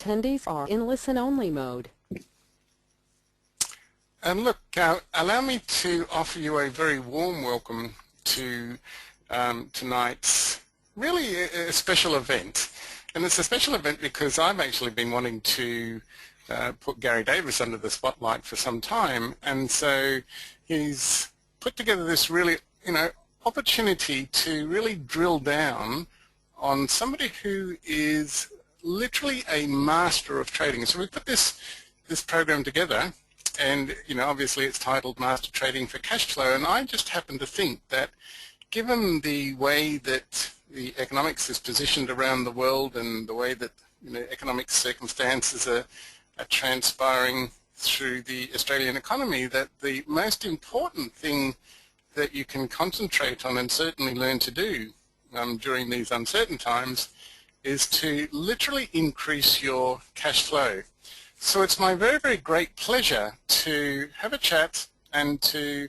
Attendees are in listen-only mode. And look, allow me to offer you a very warm welcome to tonight's really a special event. And it's a special event because I've actually been wanting to put Gary Davis under the spotlight for some time. And so he's put together this really, opportunity to really drill down on somebody who is literally a master of trading. So we put this program together, and obviously it's titled Master Trading for Cashflow, and I just happen to think that given the way that the economics is positioned around the world and the way that economic circumstances are transpiring through the Australian economy, that the most important thing that you can concentrate on and certainly learn to do during these uncertain times is to literally increase your cash flow. So it's my very, very great pleasure to have a chat and to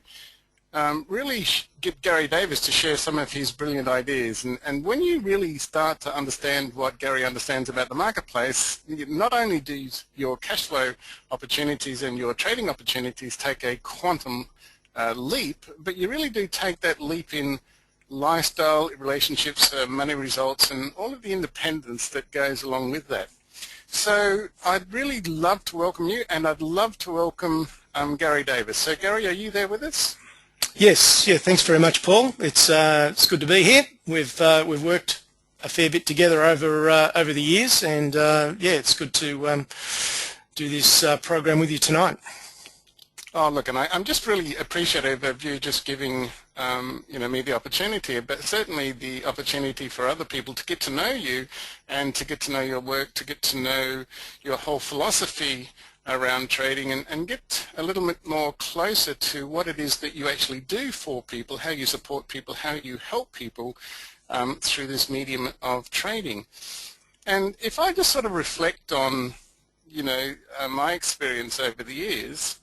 really get Gary Davis to share some of his brilliant ideas. And when you really start to understand what Gary understands about the marketplace, not only do your cash flow opportunities and your trading opportunities take a quantum leap, but you really do take that leap in lifestyle, relationships, money results, and all of the independence that goes along with that. So I'd really love to welcome you, and I'd love to welcome Gary Davis. So Gary, are you there with us? Yes, yeah. Thanks very much, Paul. It's good to be here. We've worked a fair bit together over the years, and yeah, it's good to do this program with you tonight. Oh, look, and I'm just really appreciative of you just giving me the opportunity, but certainly the opportunity for other people to get to know you and to get to know your work, to get to know your whole philosophy around trading, and get a little bit more closer to what it is that you actually do for people, how you support people, how you help people through this medium of trading. And if I just sort of reflect on, my experience over the years,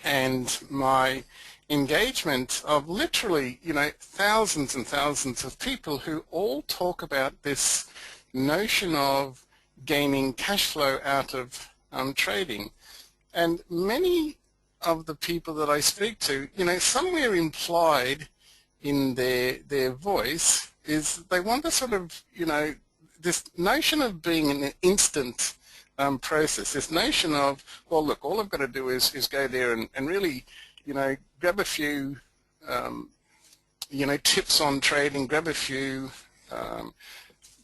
and my engagement of literally, thousands and thousands of people who all talk about this notion of gaining cash flow out of trading. And many of the people that I speak to, somewhere implied in their voice is they want to sort of, this notion of being an instant process, this notion of, well, look, all I've got to do is go there and really, grab a few, tips on trading, grab a few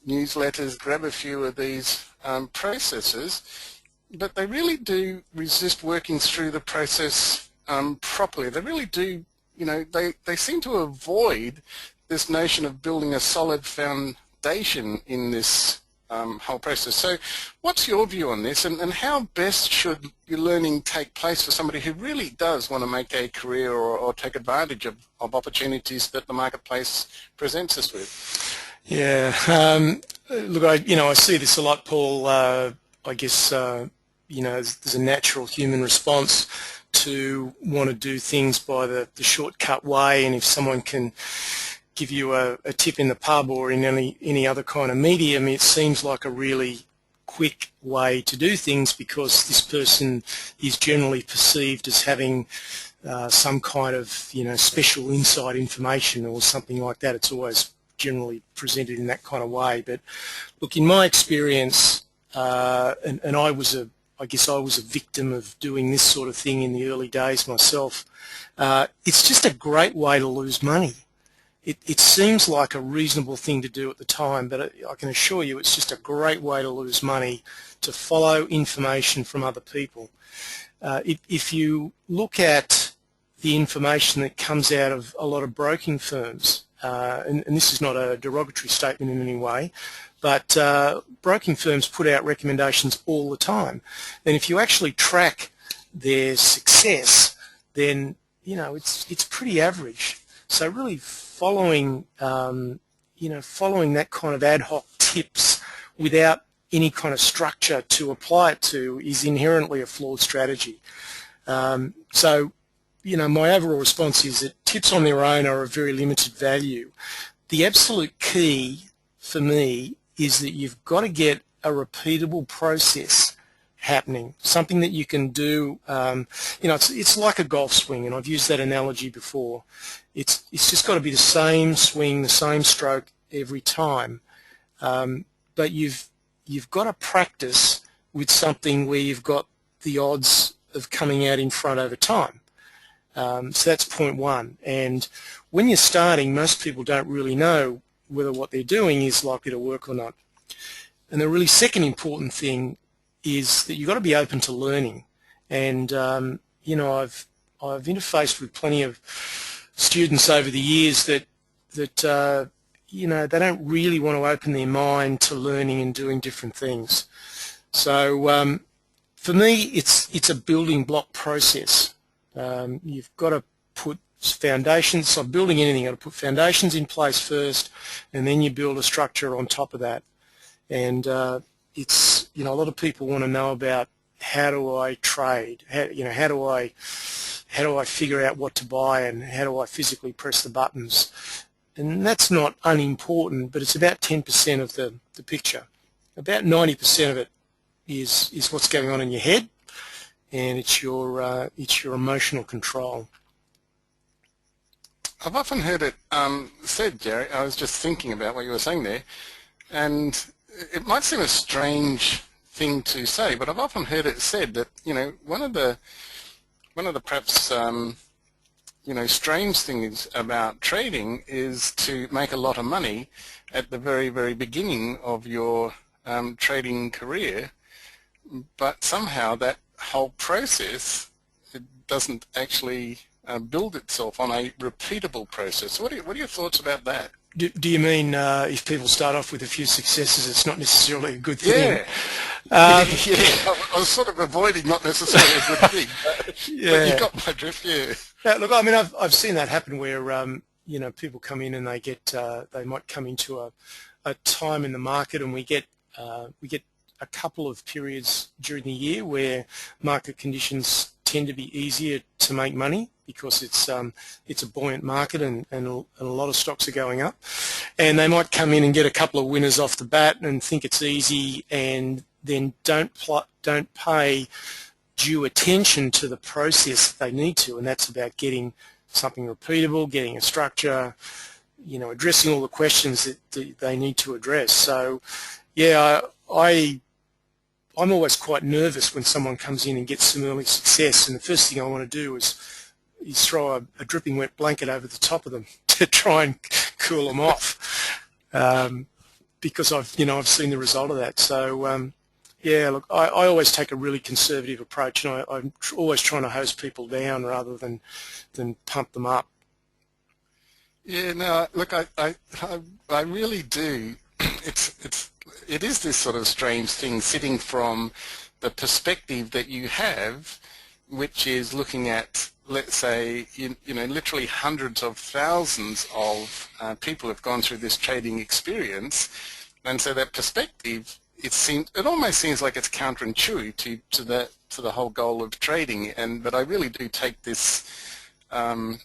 newsletters, grab a few of these processes, but they really do resist working through the process properly. They really do, they seem to avoid this notion of building a solid foundation in this whole process. So what's your view on this, and how best should your learning take place for somebody who really does want to make a career or take advantage of opportunities that the marketplace presents us with? Yeah, look, I see this a lot, Paul. I guess, there's a natural human response to want to do things by the shortcut way, and if someone can give you a tip in the pub or in any other kind of medium, it seems like a really quick way to do things because this person is generally perceived as having some kind of special inside information or something like that. It's always generally presented in that kind of way. But look, in my experience, and I guess I was a victim of doing this sort of thing in the early days myself, it's just a great way to lose money. It seems like a reasonable thing to do at the time, but I can assure you it's just a great way to lose money, to follow information from other people. If you look at the information that comes out of a lot of broking firms, and this is not a derogatory statement in any way, but broking firms put out recommendations all the time. And if you actually track their success, then it's pretty average. So really following that kind of ad hoc tips without any kind of structure to apply it to is inherently a flawed strategy. So my overall response is that tips on their own are of very limited value. The absolute key for me is that you've got to get a repeatable process happening, something that you can do. It's like a golf swing, and I've used that analogy before. It's just got to be the same swing, the same stroke every time. But you've got to practice with something where you've got the odds of coming out in front over time. So that's point one. And when you're starting, most people don't really know whether what they're doing is likely to work or not. And the really second important thing is that you've got to be open to learning. And I've interfaced with plenty of students over the years that they don't really want to open their mind to learning and doing different things. So for me, it's a building block process. You've got to put foundations. So building anything, you've got to put foundations in place first, and then you build a structure on top of that. And it's, a lot of people want to know about how do I trade, how do I figure out what to buy, and how do I physically press the buttons. And that's not unimportant, but it's about 10% of the picture. About 90% of it is what's going on in your head, and it's your emotional control. I've often heard it said, Gary, I was just thinking about what you were saying there, and it might seem a strange thing to say, but I've often heard it said that, one of the perhaps, strange things about trading is to make a lot of money at the very, very beginning of your trading career, but somehow that whole process, it doesn't actually build itself on a repeatable process. What are your thoughts about that? Do you mean if people start off with a few successes, it's not necessarily a good thing? Yeah. I was sort of avoiding not necessarily a good thing, but you got my drift, yeah. Yeah, look, I mean, I've seen that happen where people come in and they might come into a time in the market, and we get a couple of periods during the year where market conditions tend to be easier to make money because it's a buoyant market and a lot of stocks are going up, and they might come in and get a couple of winners off the bat and think it's easy, and then don't pay due attention to the process that they need to, and that's about getting something repeatable, getting a structure, addressing all the questions that they need to address. So, yeah, I'm always quite nervous when someone comes in and gets some early success, and the first thing I want to do is throw a dripping wet blanket over the top of them to try and cool them off, because I've seen the result of that. So look, I always take a really conservative approach, and I'm always trying to hose people down rather than pump them up. Yeah, no, look, I really do. It is this sort of strange thing, sitting from the perspective that you have, which is looking at, let's say, literally hundreds of thousands of people have gone through this trading experience, and so that perspective, it almost seems like it's counterintuitive to the whole goal of trading. But I really do take this. I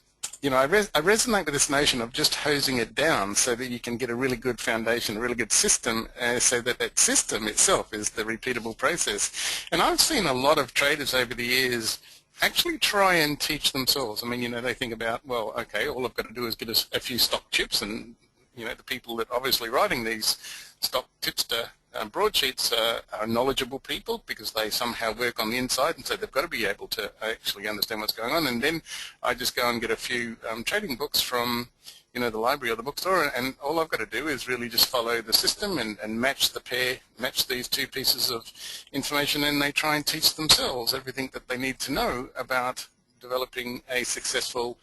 resonate with this notion of just hosing it down so that you can get a really good foundation, a really good system, so that system itself is the repeatable process. And I've seen a lot of traders over the years actually try and teach themselves. I mean, they think about, well, okay, all I've got to do is get a few stock tips, and, the people that obviously writing these stock tipster broadsheets are knowledgeable people because they somehow work on the inside, and so they've got to be able to actually understand what's going on. And then I just go and get a few trading books from the library or the bookstore, and all I've got to do is really just follow the system and match these two pieces of information, and they try and teach themselves everything that they need to know about developing a successful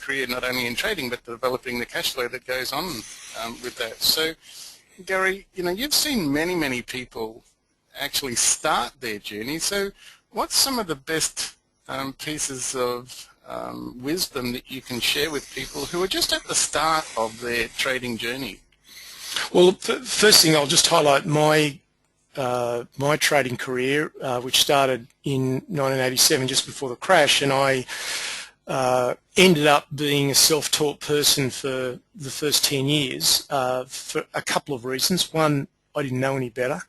career, not only in trading but developing the cash flow that goes on with that. So, Gary, you've seen many people actually start their journey. So what's some of the best pieces of wisdom that you can share with people who are just at the start of their trading journey? Well, first thing, I'll just highlight my trading career, which started in 1987, just before the crash, and I ended up being a self-taught person for the first 10 years for a couple of reasons. One, I didn't know any better.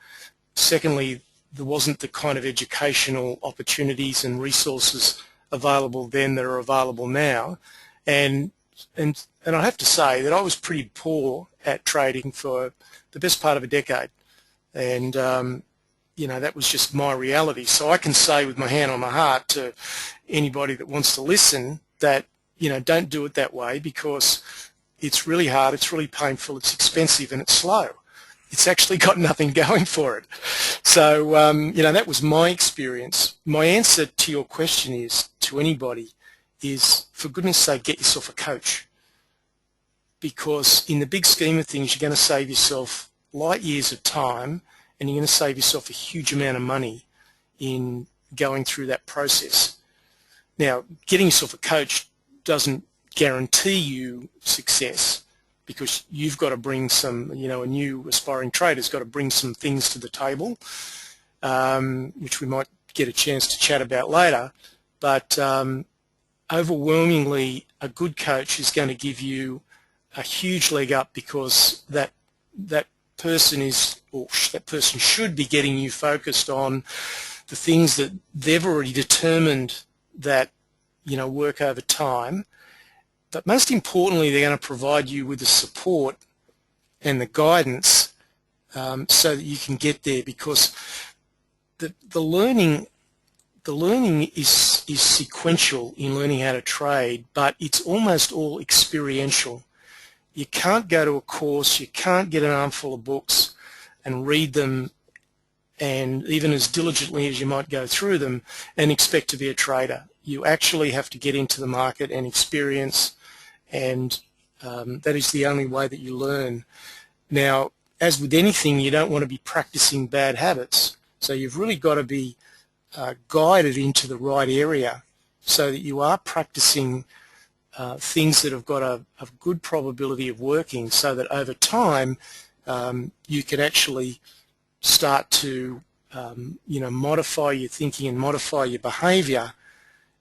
Secondly, there wasn't the kind of educational opportunities and resources available then that are available now. And I have to say that I was pretty poor at trading for the best part of a decade. And, that was just my reality. So I can say with my hand on my heart to anybody that wants to listen that, don't do it that way, because it's really hard, it's really painful, it's expensive, and it's slow. It's actually got nothing going for it. So, that was my experience. My answer to your question is, to anybody, is, for goodness sake, get yourself a coach. Because in the big scheme of things, you're going to save yourself light years of time, and you're going to save yourself a huge amount of money in going through that process. Now, getting yourself a coach doesn't guarantee you success, because you've got to bring some, a new aspiring trader's got to bring some things to the table, which we might get a chance to chat about later. But overwhelmingly, a good coach is going to give you a huge leg up, because that person should be getting you focused on the things that they've already determined that work over time. But most importantly, they're going to provide you with the support and the guidance so that you can get there, because the learning is sequential in learning how to trade, but it's almost all experiential. You can't go to a course, you can't get an armful of books and read them, and even as diligently as you might go through them, and expect to be a trader. You actually have to get into the market and experience, and that is the only way that you learn. Now, as with anything, you don't want to be practicing bad habits, so you've really got to be guided into the right area so that you are practicing things that have got a good probability of working, so that over time you can actually start to modify your thinking and modify your behaviour.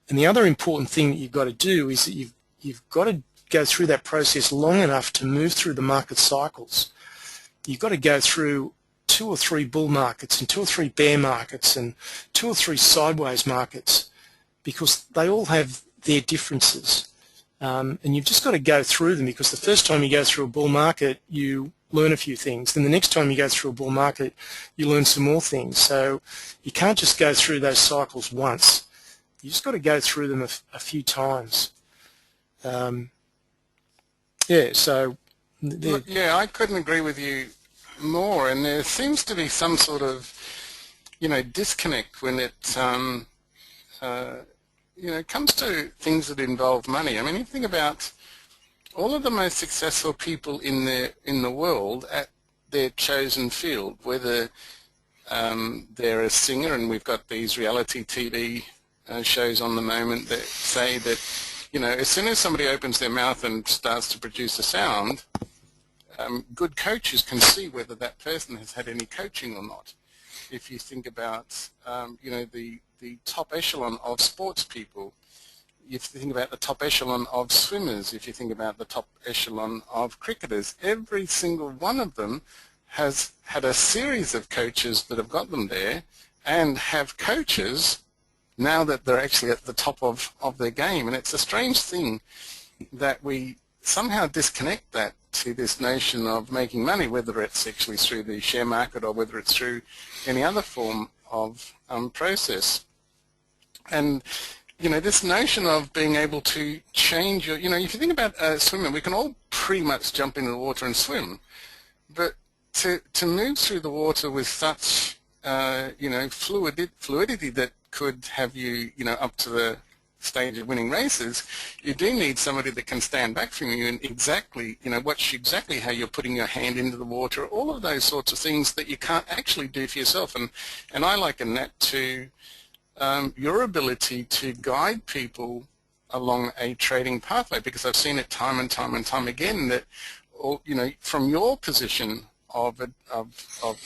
And the other important thing that you've got to do is that you've got to go through that process long enough to move through the market cycles. You've got to go through 2 or 3 bull markets and 2 or 3 bear markets and 2 or 3 sideways markets, because they all have their differences. And you've just got to go through them, because the first time you go through a bull market, you learn a few things. Then the next time you go through a bull market, you learn some more things. So you can't just go through those cycles once. You just got to go through them a few times. So... Yeah, I couldn't agree with you more, and there seems to be some sort of, disconnect when it, comes to things that involve money. I mean, you think about all of the most successful people in the world at their chosen field, whether they're a singer, and we've got these reality TV shows on the moment that say that, as soon as somebody opens their mouth and starts to produce a sound, good coaches can see whether that person has had any coaching or not. If you think about, the top echelon of sports people, if you think about the top echelon of swimmers, if you think about the top echelon of cricketers, every single one of them has had a series of coaches that have got them there, and have coaches now that they're actually at the top of their game. And it's a strange thing that we somehow disconnect that to this notion of making money, whether it's actually through the share market or whether it's through any other form of process. And, this notion of being able to change your, if you think about swimming, we can all pretty much jump into the water and swim, but to move through the water with such, fluidity that could have you, up to the stage of winning races, you do need somebody that can stand back from you and exactly, watch exactly how you're putting your hand into the water, all of those sorts of things that you can't actually do for yourself. And I liken that to your ability to guide people along a trading pathway, because I've seen it time and time and time again that, from your position of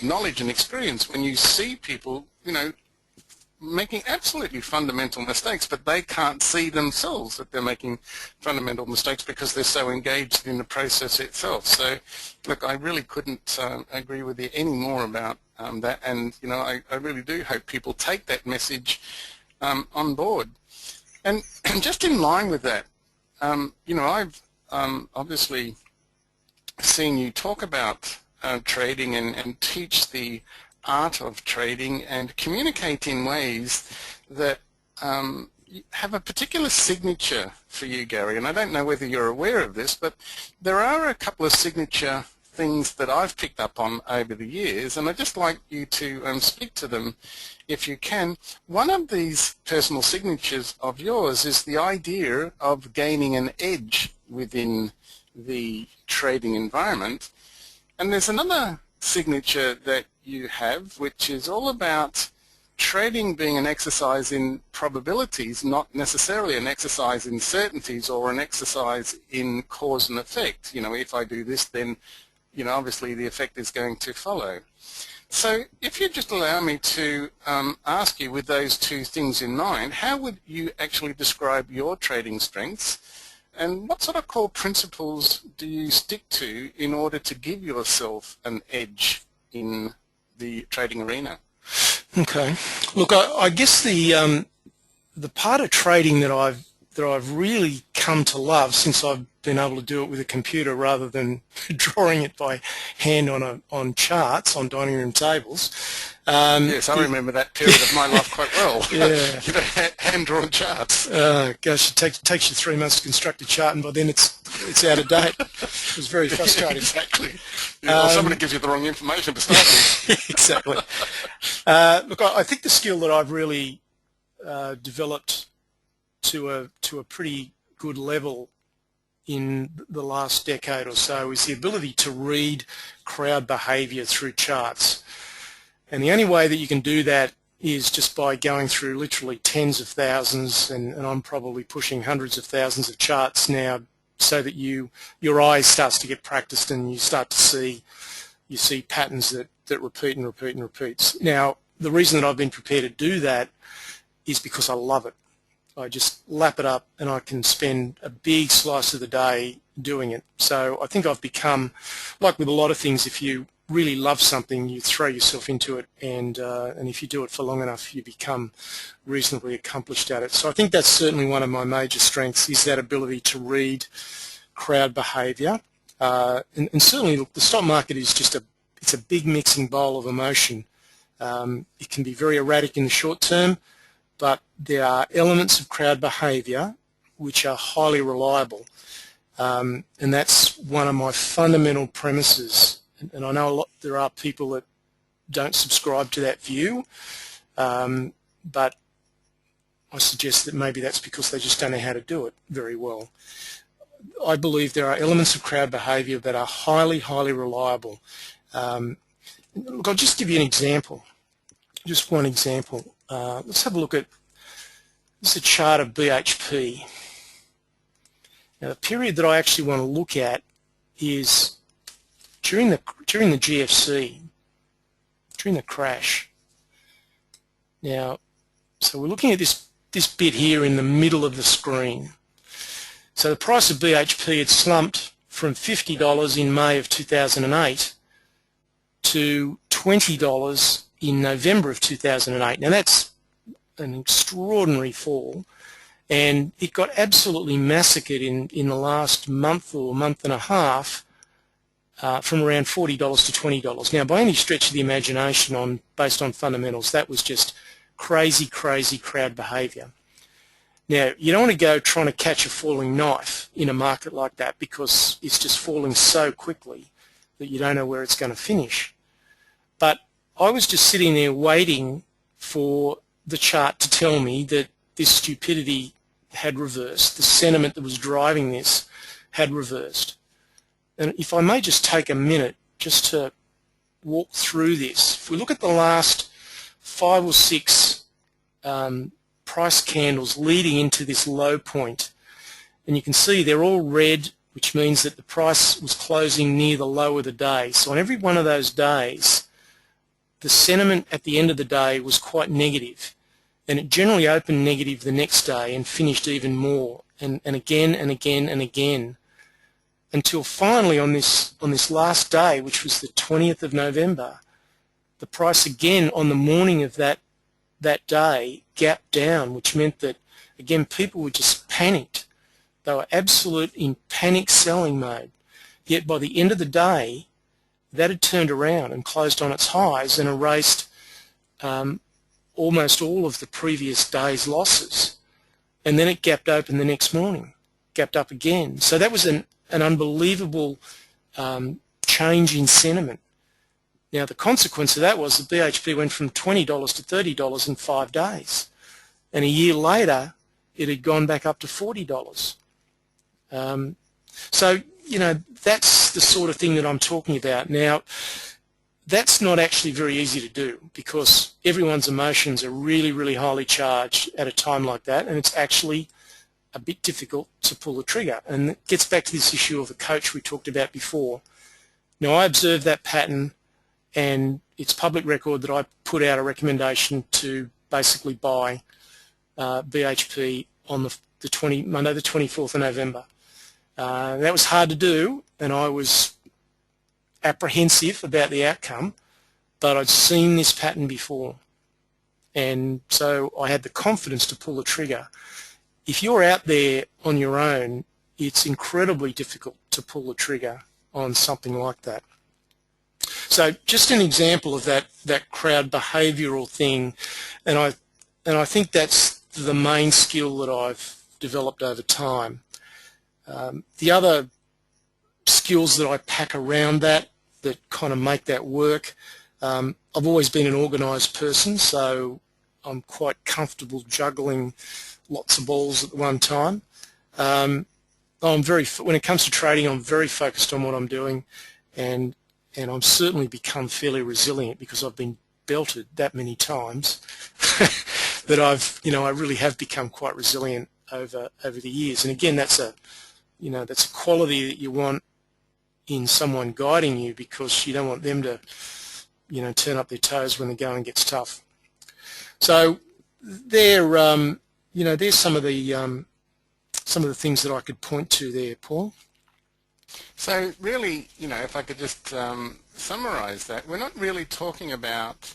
knowledge and experience, when you see people, making absolutely fundamental mistakes, but they can't see themselves that they're making fundamental mistakes because they're so engaged in the process itself. So, look, I really couldn't agree with you any more about that, and I really do hope people take that message on board. And just in line with that, I've obviously seen you talk about trading and teach the art of trading and communicate in ways that have a particular signature for you, Gary. And I don't know whether you're aware of this, but there are a couple of signature things that I've picked up on over the years, and I'd just like you to speak to them if you can. One of these personal signatures of yours is the idea of gaining an edge within the trading environment. And there's another signature that you have, which is all about trading being an exercise in probabilities, not necessarily an exercise in certainties or an exercise in cause and effect. If I do this, then obviously the effect is going to follow. So if you just allow me to ask you, with those two things in mind, how would you actually describe your trading strengths, and what sort of core principles do you stick to in order to give yourself an edge in the trading arena? Okay. Look, I guess the part of trading that I've really come to love since I've been able to do it with a computer rather than drawing it by hand on charts on dining room tables. Yes, I remember that period of my life quite well. Yeah. Hand-drawn charts. Gosh, it takes you 3 months to construct a chart, and by then it's out of date. It was very frustrating. Exactly. Well, somebody gives you the wrong information to start with. Exactly. Look, I think the skill that I've really developed to a pretty good level in the last decade or so is the ability to read crowd behavior through charts. And the only way that you can do that is just by going through literally tens of thousands, and I'm probably pushing hundreds of thousands of charts now, so that your eyes starts to get practiced and you start to see patterns that repeat and repeat and repeats. Now, the reason that I've been prepared to do that is because I love it. I just lap it up and I can spend a big slice of the day doing it. So I think I've become, like with a lot of things, if you really love something, you throw yourself into it, and if you do it for long enough, you become reasonably accomplished at it. So I think that's certainly one of my major strengths, is that ability to read crowd behavior. And certainly, look, the stock market is it's a big mixing bowl of emotion. It can be very erratic in the short term, but there are elements of crowd behavior which are highly reliable. And that's one of my fundamental premises. And I know there are people that don't subscribe to that view, but I suggest that maybe that's because they just don't know how to do it very well. I believe there are elements of crowd behavior that are highly, highly reliable. Look, I'll just give you an example, just one example. Let's have a look at this is a chart of BHP. Now, the period that I actually want to look at is during the GFC, during the crash. Now, so we're looking at this bit here in the middle of the screen. So the price of BHP had slumped from $50 in May of 2008 to $20 in November of 2008. Now that's an extraordinary fall, and it got absolutely massacred in the last month or month and a half, from around $40 to $20. Now, by any stretch of the imagination, based on fundamentals, that was just crazy, crazy crowd behavior. Now, you don't want to go trying to catch a falling knife in a market like that, because it's just falling so quickly that you don't know where it's going to finish. But I was just sitting there waiting for the chart to tell me that this stupidity had reversed. The sentiment that was driving this had reversed. And if I may just take a minute just to walk through this. If we look at the last 5 or 6 price candles leading into this low point, and you can see they're all red, which means that the price was closing near the low of the day. So on every one of those days, the sentiment at the end of the day was quite negative. and it generally opened negative the next day and finished even more, and again and again and again, until finally on this last day, which was the 20th of November, the price again on the morning of that day gapped down, which meant that, again, people were just panicked. They were absolute in panic selling mode. Yet by the end of the day, that had turned around and closed on its highs and erased almost all of the previous day's losses. And then it gapped open the next morning, gapped up again. So that was an unbelievable change in sentiment. Now, the consequence of that was that BHP went from $20 to $30 in 5 days. And a year later, it had gone back up to $40. So, that's the sort of thing that I'm talking about. Now, that's not actually very easy to do because everyone's emotions are really, really highly charged at a time like that, and it's actually a bit difficult to pull the trigger. And it gets back to this issue of a coach we talked about before. Now, I observed that pattern, and it's public record that I put out a recommendation to basically buy BHP on Monday the 24th of November. That was hard to do, and I was apprehensive about the outcome, but I'd seen this pattern before, and so I had the confidence to pull the trigger. If you're out there on your own, it's incredibly difficult to pull the trigger on something like that. So just an example of that crowd behavioural thing, and I think that's the main skill that I've developed over time. The other skills that I pack around that kind of make that work, I've always been an organised person, so I'm quite comfortable juggling lots of balls at one time. When it comes to trading, I'm very focused on what I'm doing, and I'm certainly become fairly resilient because I've been belted that many times that I really have become quite resilient over the years. And again, that's a quality that you want in someone guiding you, because you don't want them to turn up their toes when the going gets tough. So there's some of the things that I could point to there, Paul. So really, if I could just summarize that, we're not really talking about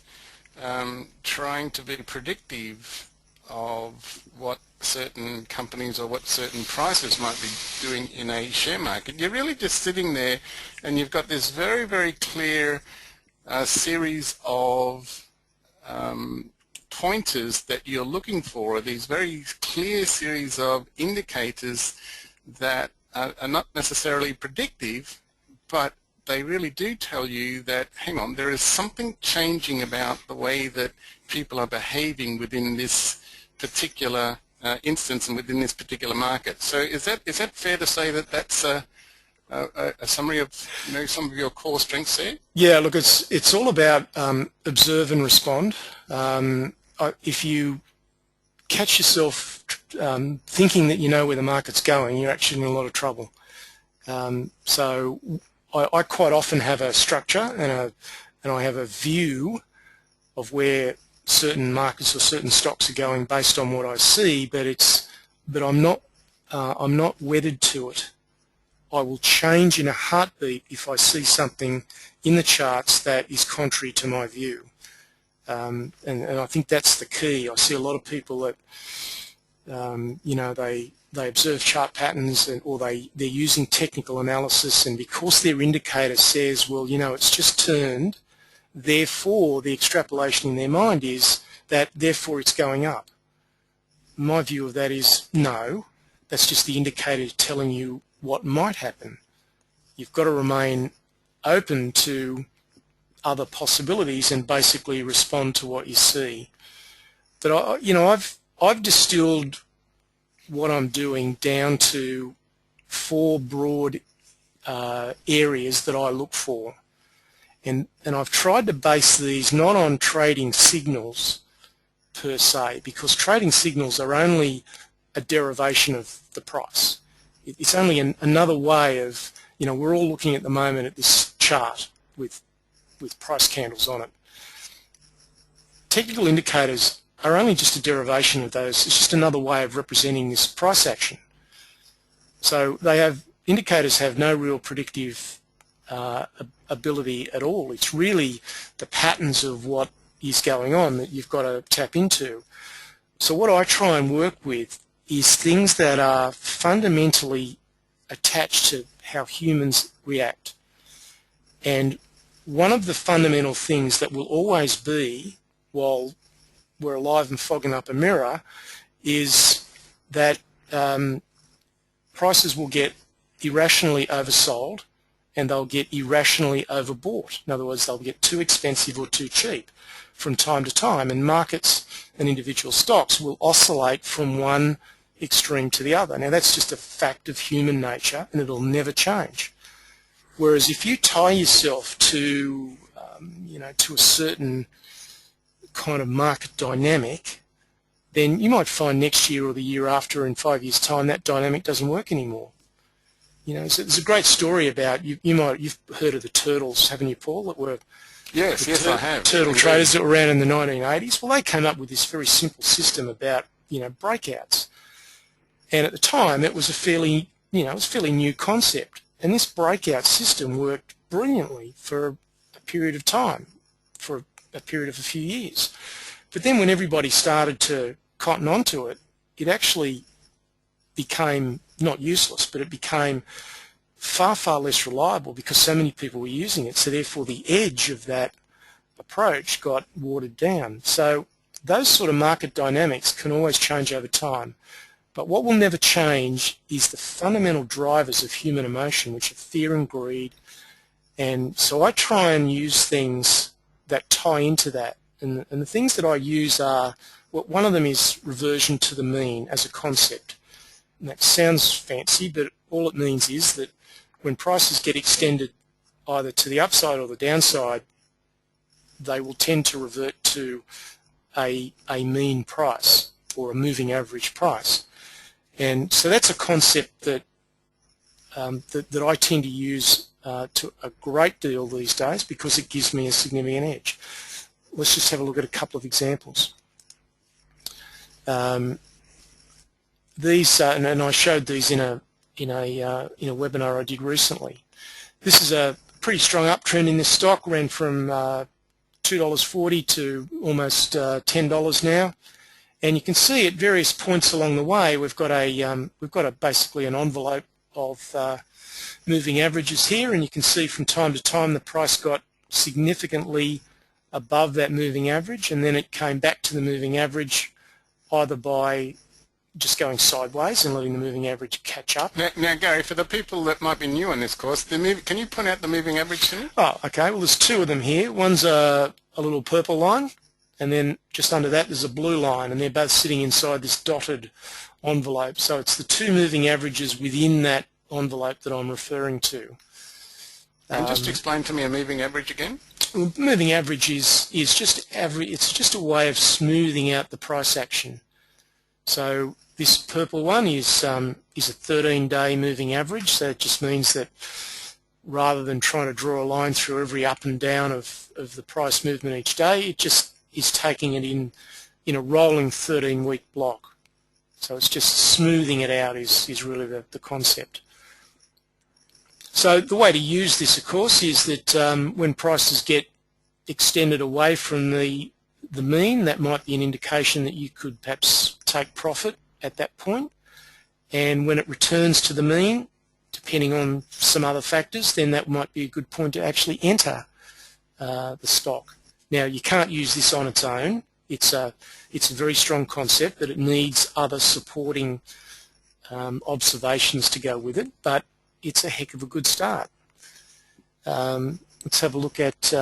trying to be predictive of what certain companies or what certain prices might be doing in a share market. You're really just sitting there and you've got this very, very clear series of pointers that you're looking for, these very clear series of indicators that are not necessarily predictive, but they really do tell you that, hang on, there is something changing about the way that people are behaving within this particular instance and within this particular market. So is that fair to say that that's a summary of some of your core strengths there? Yeah, look, it's all about observe and respond. If you catch yourself thinking that you know where the market's going, you're actually in a lot of trouble. So I quite often have a structure and I have a view of where certain markets or certain stocks are going based on what I see, but I'm not wedded to it. I will change in a heartbeat if I see something in the charts that is contrary to my view. And I think that's the key. I see a lot of people that they observe chart patterns or they're using technical analysis, and because their indicator says, well, it's just turned, therefore the extrapolation in their mind is that therefore it's going up. My view of that is no, that's just the indicator telling you what might happen. You've got to remain open to other possibilities and basically respond to what you see. But I've distilled what I'm doing down to 4 broad areas that I look for, and I've tried to base these not on trading signals per se, because trading signals are only a derivation of the price. It's only another way of, we're all looking at the moment at this chart with price candles on it. Technical indicators are only just a derivation of those. It's just another way of representing this price action. So indicators have no real predictive ability at all. It's really the patterns of what is going on that you've got to tap into. So what I try and work with is things that are fundamentally attached to how humans react. And one of the fundamental things that will always be, while we're alive and fogging up a mirror, is that prices will get irrationally oversold and they'll get irrationally overbought. In other words, they'll get too expensive or too cheap from time to time, and markets and individual stocks will oscillate from one extreme to the other. Now that's just a fact of human nature and it'll never change. Whereas if you tie yourself to to a certain kind of market dynamic, then you might find next year or the year after, in 5 years' time, that dynamic doesn't work anymore. So there's a great story about you've heard of the turtles, haven't you, Paul? That were yes, I have. Turtle traders that were around in the 1980s. Well, they came up with this very simple system about breakouts, and at the time it was a fairly new concept. And this breakout system worked brilliantly for a period of time, for a period of a few years. But then when everybody started to cotton onto it, it actually became not useless, but it became far, far less reliable because so many people were using it. So therefore the edge of that approach got watered down. So those sort of market dynamics can always change over time. But what will never change is the fundamental drivers of human emotion, which are fear and greed. And so I try and use things that tie into that. And the things that I use are, well, one of them is reversion to the mean as a concept. And that sounds fancy, but all it means is that when prices get extended either to the upside or the downside, they will tend to revert to a mean price or a moving average price. And so that's a concept that that I tend to use to a great deal these days because it gives me a significant edge. Let's just have a look at a couple of examples. These and I showed these in a webinar I did recently. This is a pretty strong uptrend in this stock. Ran from $2.40 to almost $10 now. And you can see at various points along the way we've got basically an envelope of moving averages here, and you can see from time to time the price got significantly above that moving average, and then it came back to the moving average either by just going sideways and letting the moving average catch up. Now Gary, for the people that might be new on this course, can you point out the moving average to me? Oh, okay. Well, there's two of them here. One's a little purple line, and then just under that there's a blue line, and they're both sitting inside this dotted envelope. So it's the two moving averages within that envelope that I'm referring to. And just explain to me a moving average again. Well, moving average is just average. It's just a way of smoothing out the price action. So this purple one is a 13-day moving average. So it just means that rather than trying to draw a line through every up and down of the price movement each day, it just is taking it in a rolling 13-week block. So it's just smoothing it out is really the concept. So the way to use this, of course, is that when prices get extended away from the mean, that might be an indication that you could perhaps take profit at that point. And when it returns to the mean, depending on some other factors, then that might be a good point to actually enter the stock. Now, you can't use this on its own. It's a very strong concept, but it needs other supporting observations to go with it, but it's a heck of a good start. Let's have a look at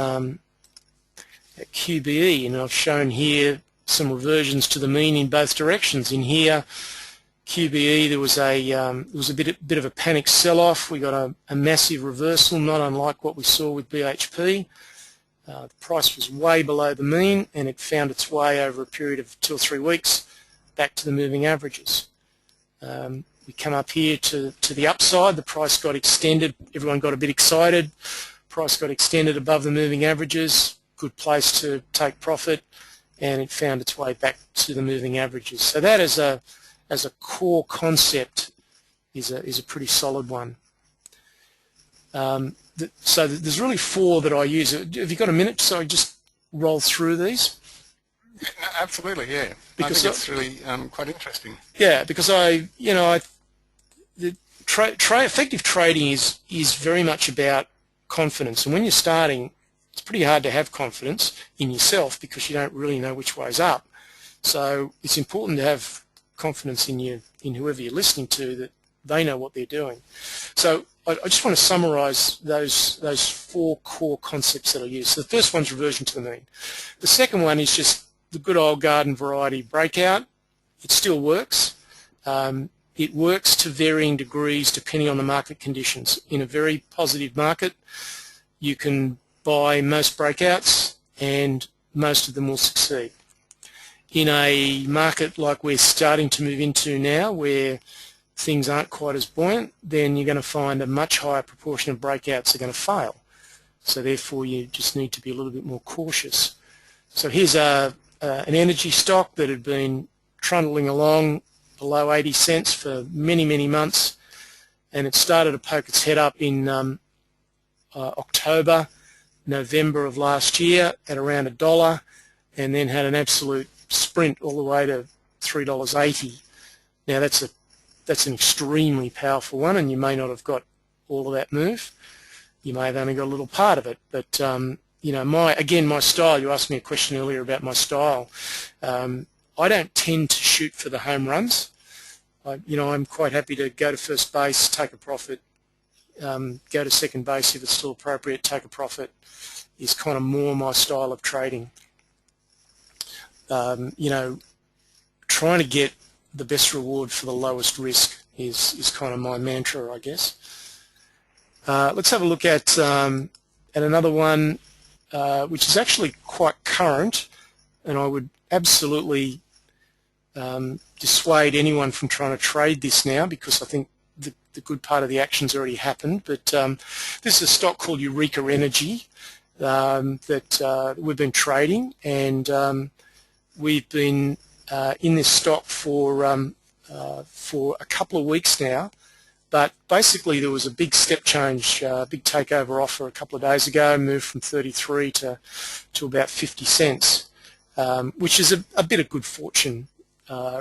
QBE, and I've shown here some reversions to the mean in both directions. In here, QBE, there was a bit of a panic sell-off. We got a massive reversal, not unlike what we saw with BHP. The price was way below the mean, and it found its way over a period of 2 or 3 weeks back to the moving averages. We come up here to the upside. The price got extended. Everyone got a bit excited. Price got extended above the moving averages. Good place to take profit. and it found its way back to the moving averages. So that as a core concept is a pretty solid one. So there's really four that I use. Have you got a minute so I just roll through these? Absolutely, yeah. Because I think it's really quite interesting. Yeah, because effective trading is very much about confidence, and when you're starting, it's pretty hard to have confidence in yourself because you don't really know which way's up. So it's important to have confidence in whoever you're listening to, that they know what they're doing. So I just want to summarize those four core concepts that I use. So the first one's reversion to the mean. The second one is just the good old garden variety breakout. It still works. It works to varying degrees depending on the market conditions. In a very positive market, you can buy most breakouts and most of them will succeed. In a market like we're starting to move into now, where things aren't quite as buoyant, then you're going to find a much higher proportion of breakouts are going to fail. So therefore you just need to be a little bit more cautious. So here's an energy stock that had been trundling along below 80 cents for many, many months, and it started to poke its head up in October, November of last year at around $1, and then had an absolute sprint all the way to $3.80. Now that's an extremely powerful one, and you may not have got all of that move. You may have only got a little part of it, but you know, my style. You asked me a question earlier about my style. I don't tend to shoot for the home runs. I'm quite happy to go to first base, take a profit, go to second base if it's still appropriate, take a profit. Is kind of more my style of trading. Trying to get the best reward for the lowest risk is kind of my mantra, I guess. Let's have a look at another one, which is actually quite current, and I would absolutely dissuade anyone from trying to trade this now, because I think the good part of the action's already happened. But this is a stock called Eureka Energy that we've been trading, and we've been in this stock for a couple of weeks now. But basically there was a big step change, big takeover offer a couple of days ago, moved from 33 to about 50 cents, which is a bit of good fortune,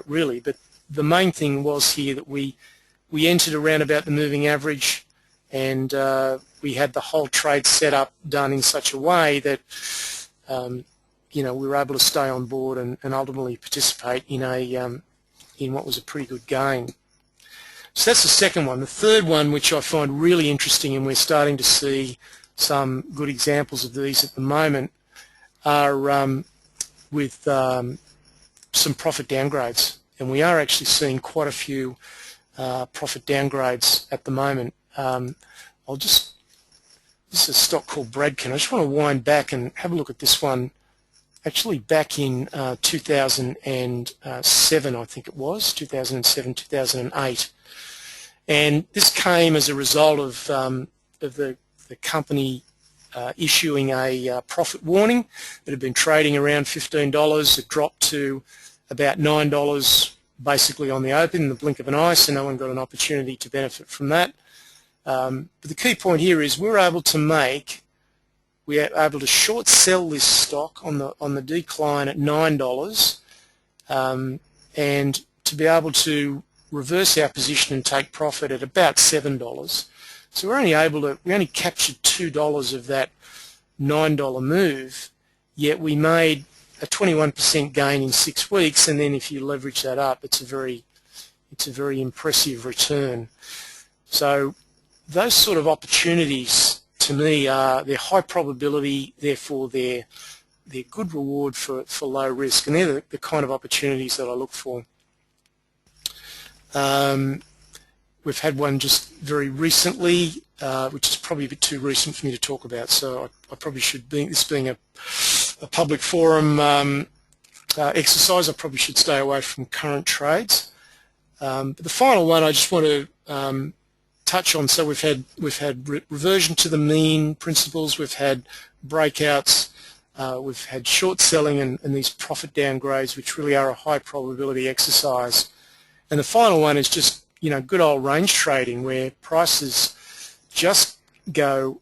really. But the main thing was here that we entered around about the moving average, and we had the whole trade set up done in such a way that we were able to stay on board and ultimately participate in what was a pretty good gain. So that's the second one. The third one, which I find really interesting, and we're starting to see some good examples of these at the moment, are with some profit downgrades. And we are actually seeing quite a few profit downgrades at the moment. This is a stock called Bradken. I just want to wind back and have a look at this one. Actually back in 2007, I think it was, 2007, 2008. And this came as a result of the company issuing a profit warning that had been trading around $15. It dropped to about $9 basically on the open in the blink of an eye, so no one got an opportunity to benefit from that. But the key point here is we were able to short sell this stock on the decline at $9, and to be able to reverse our position and take profit at about $7. So we only captured $2 of that $9 move, yet we made a 21% gain in 6 weeks, and then if you leverage that up, it's a very impressive return. So those sort of opportunities to me they're high probability, therefore they're good reward for low risk, and they're the kind of opportunities that I look for. We've had one just very recently, which is probably a bit too recent for me to talk about, so I probably should, this being a public forum exercise, I probably should stay away from current trades. But the final one I just want to touch on, so we've had reversion to the mean principles, we've had breakouts, We've had short selling and these profit downgrades, which really are a high probability exercise. And the final one is just, good old range trading, where prices just go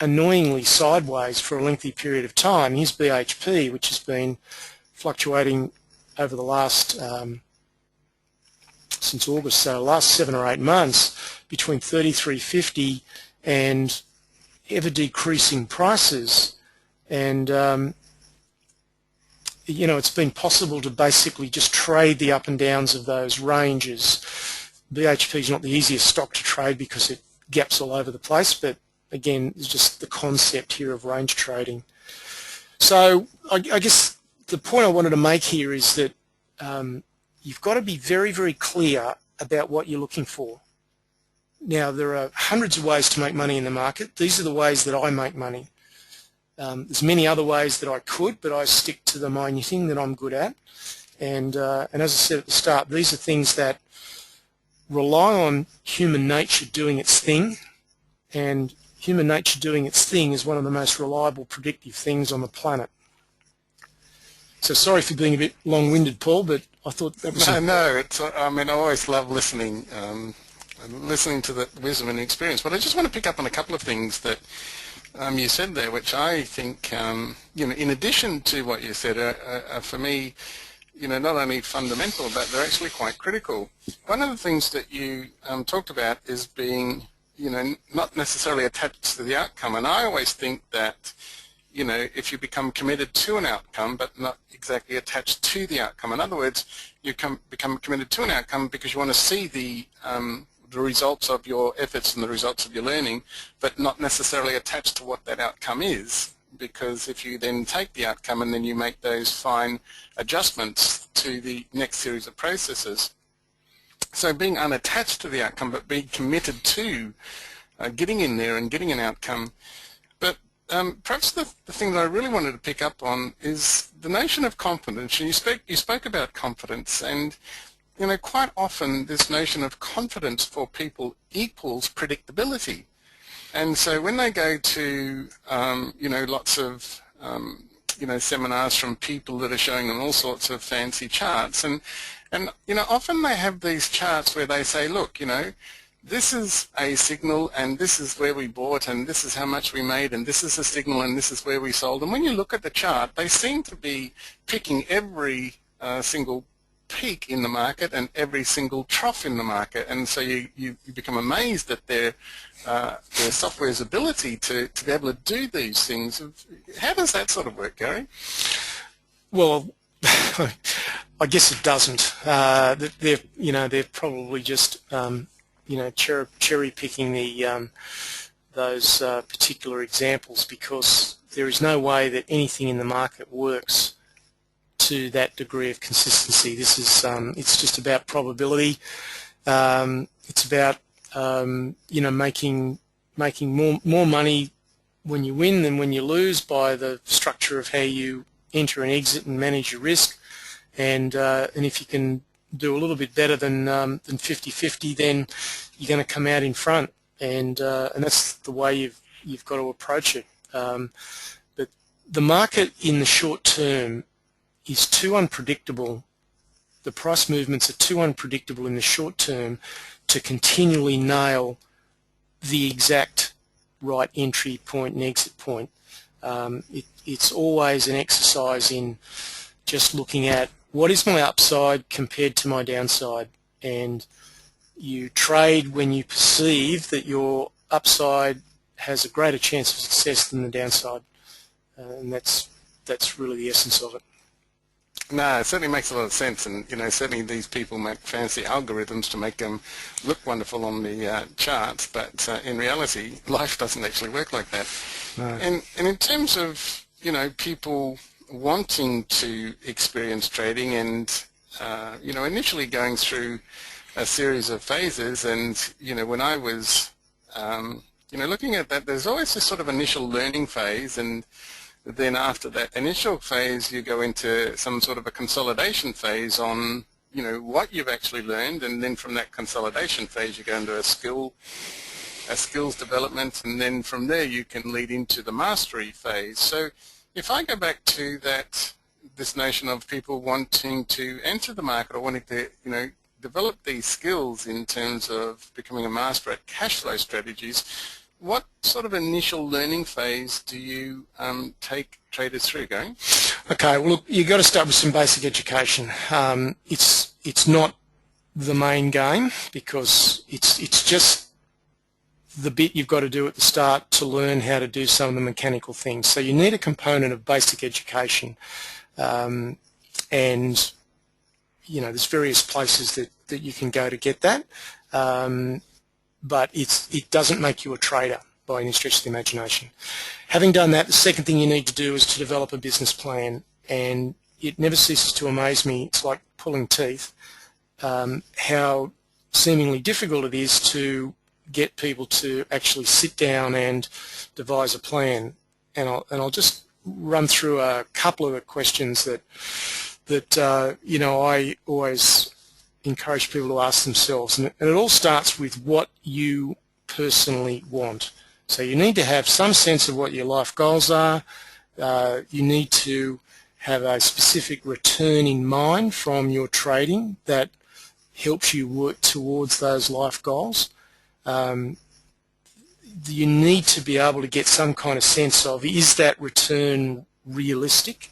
annoyingly sideways for a lengthy period of time. Here's BHP, which has been fluctuating over the last, since August, so last 7 or 8 months, between 33.50 and ever decreasing prices. And it's been possible to basically just trade the up and downs of those ranges. BHP is not the easiest stock to trade because it gaps all over the place, but again, it's just the concept here of range trading. So I guess the point I wanted to make here is that you've got to be very, very clear about what you're looking for. Now, there are hundreds of ways to make money in the market. These are the ways that I make money. There's many other ways that I could, but I stick to the main thing that I'm good at. And as I said at the start, these are things that rely on human nature doing its thing, and human nature doing its thing is one of the most reliable predictive things on the planet. So sorry for being a bit long-winded, Paul, but I thought that was... No, I always love listening to the wisdom and experience, but I just want to pick up on a couple of things that you said there, which I think, in addition to what you said, are for me, not only fundamental, but they're actually quite critical. One of the things that you talked about is being, not necessarily attached to the outcome, and I always think that, if you become committed to an outcome but not exactly attached to the outcome, in other words, you become committed to an outcome because you want to see the results of your efforts and the results of your learning, but not necessarily attached to what that outcome is, because if you then take the outcome and then you make those fine adjustments to the next series of processes. So being unattached to the outcome but being committed to getting in there and getting an outcome. But perhaps the thing that I really wanted to pick up on is the notion of confidence. And you spoke about confidence, and quite often this notion of confidence for people equals predictability. And so when they go to, lots of, seminars from people that are showing them all sorts of fancy charts, and often they have these charts where they say, look, this is a signal, and this is where we bought, and this is how much we made, and this is a signal, and this is where we sold. And when you look at the chart, they seem to be picking every single peak in the market and every single trough in the market, and so you become amazed at their software's ability to be able to do these things. How does that sort of work, Gary? Well, I guess it doesn't. They're probably just cherry picking those particular examples, because there is no way that anything in the market works to that degree of consistency. This is it's just about probability. It's about making more money when you win than when you lose by the structure of how you enter and exit and manage your risk. And if you can do a little bit better than 50-50, then you're going to come out in front. And that's the way you've got to approach it. But the market in the short term is too unpredictable. The price movements are too unpredictable in the short term to continually nail the exact right entry point and exit point. It's always an exercise in just looking at what is my upside compared to my downside, and you trade when you perceive that your upside has a greater chance of success than the downside, and that's really the essence of it. No, it certainly makes a lot of sense, and certainly these people make fancy algorithms to make them look wonderful on the charts, but in reality, life doesn't actually work like that. No. And in terms of people wanting to experience trading and initially going through a series of phases, and when I was looking at that, there's always this sort of initial learning phase, and then after that initial phase you go into some sort of a consolidation phase on what you've actually learned, and then from that consolidation phase you go into a skills development, and then from there you can lead into the mastery phase. So if I go back to this notion of people wanting to enter the market or wanting to, develop these skills in terms of becoming a master at cash flow strategies, what sort of initial learning phase do you take traders through, Gary? Okay, well, look, you've got to start with some basic education. It's not the main game, because it's just the bit you've got to do at the start to learn how to do some of the mechanical things. So you need a component of basic education, and there's various places that you can go to get that, but it doesn't make you a trader by any stretch of the imagination. Having done that, the second thing you need to do is to develop a business plan, and it never ceases to amaze me. It's like pulling teeth, how seemingly difficult it is to get people to actually sit down and devise a plan. And I'll just run through a couple of the questions that I always encourage people to ask themselves, and it all starts with what you personally want. So you need to have some sense of what your life goals are. You need to have a specific return in mind from your trading that helps you work towards those life goals. You need to be able to get some kind of sense of, is that return realistic?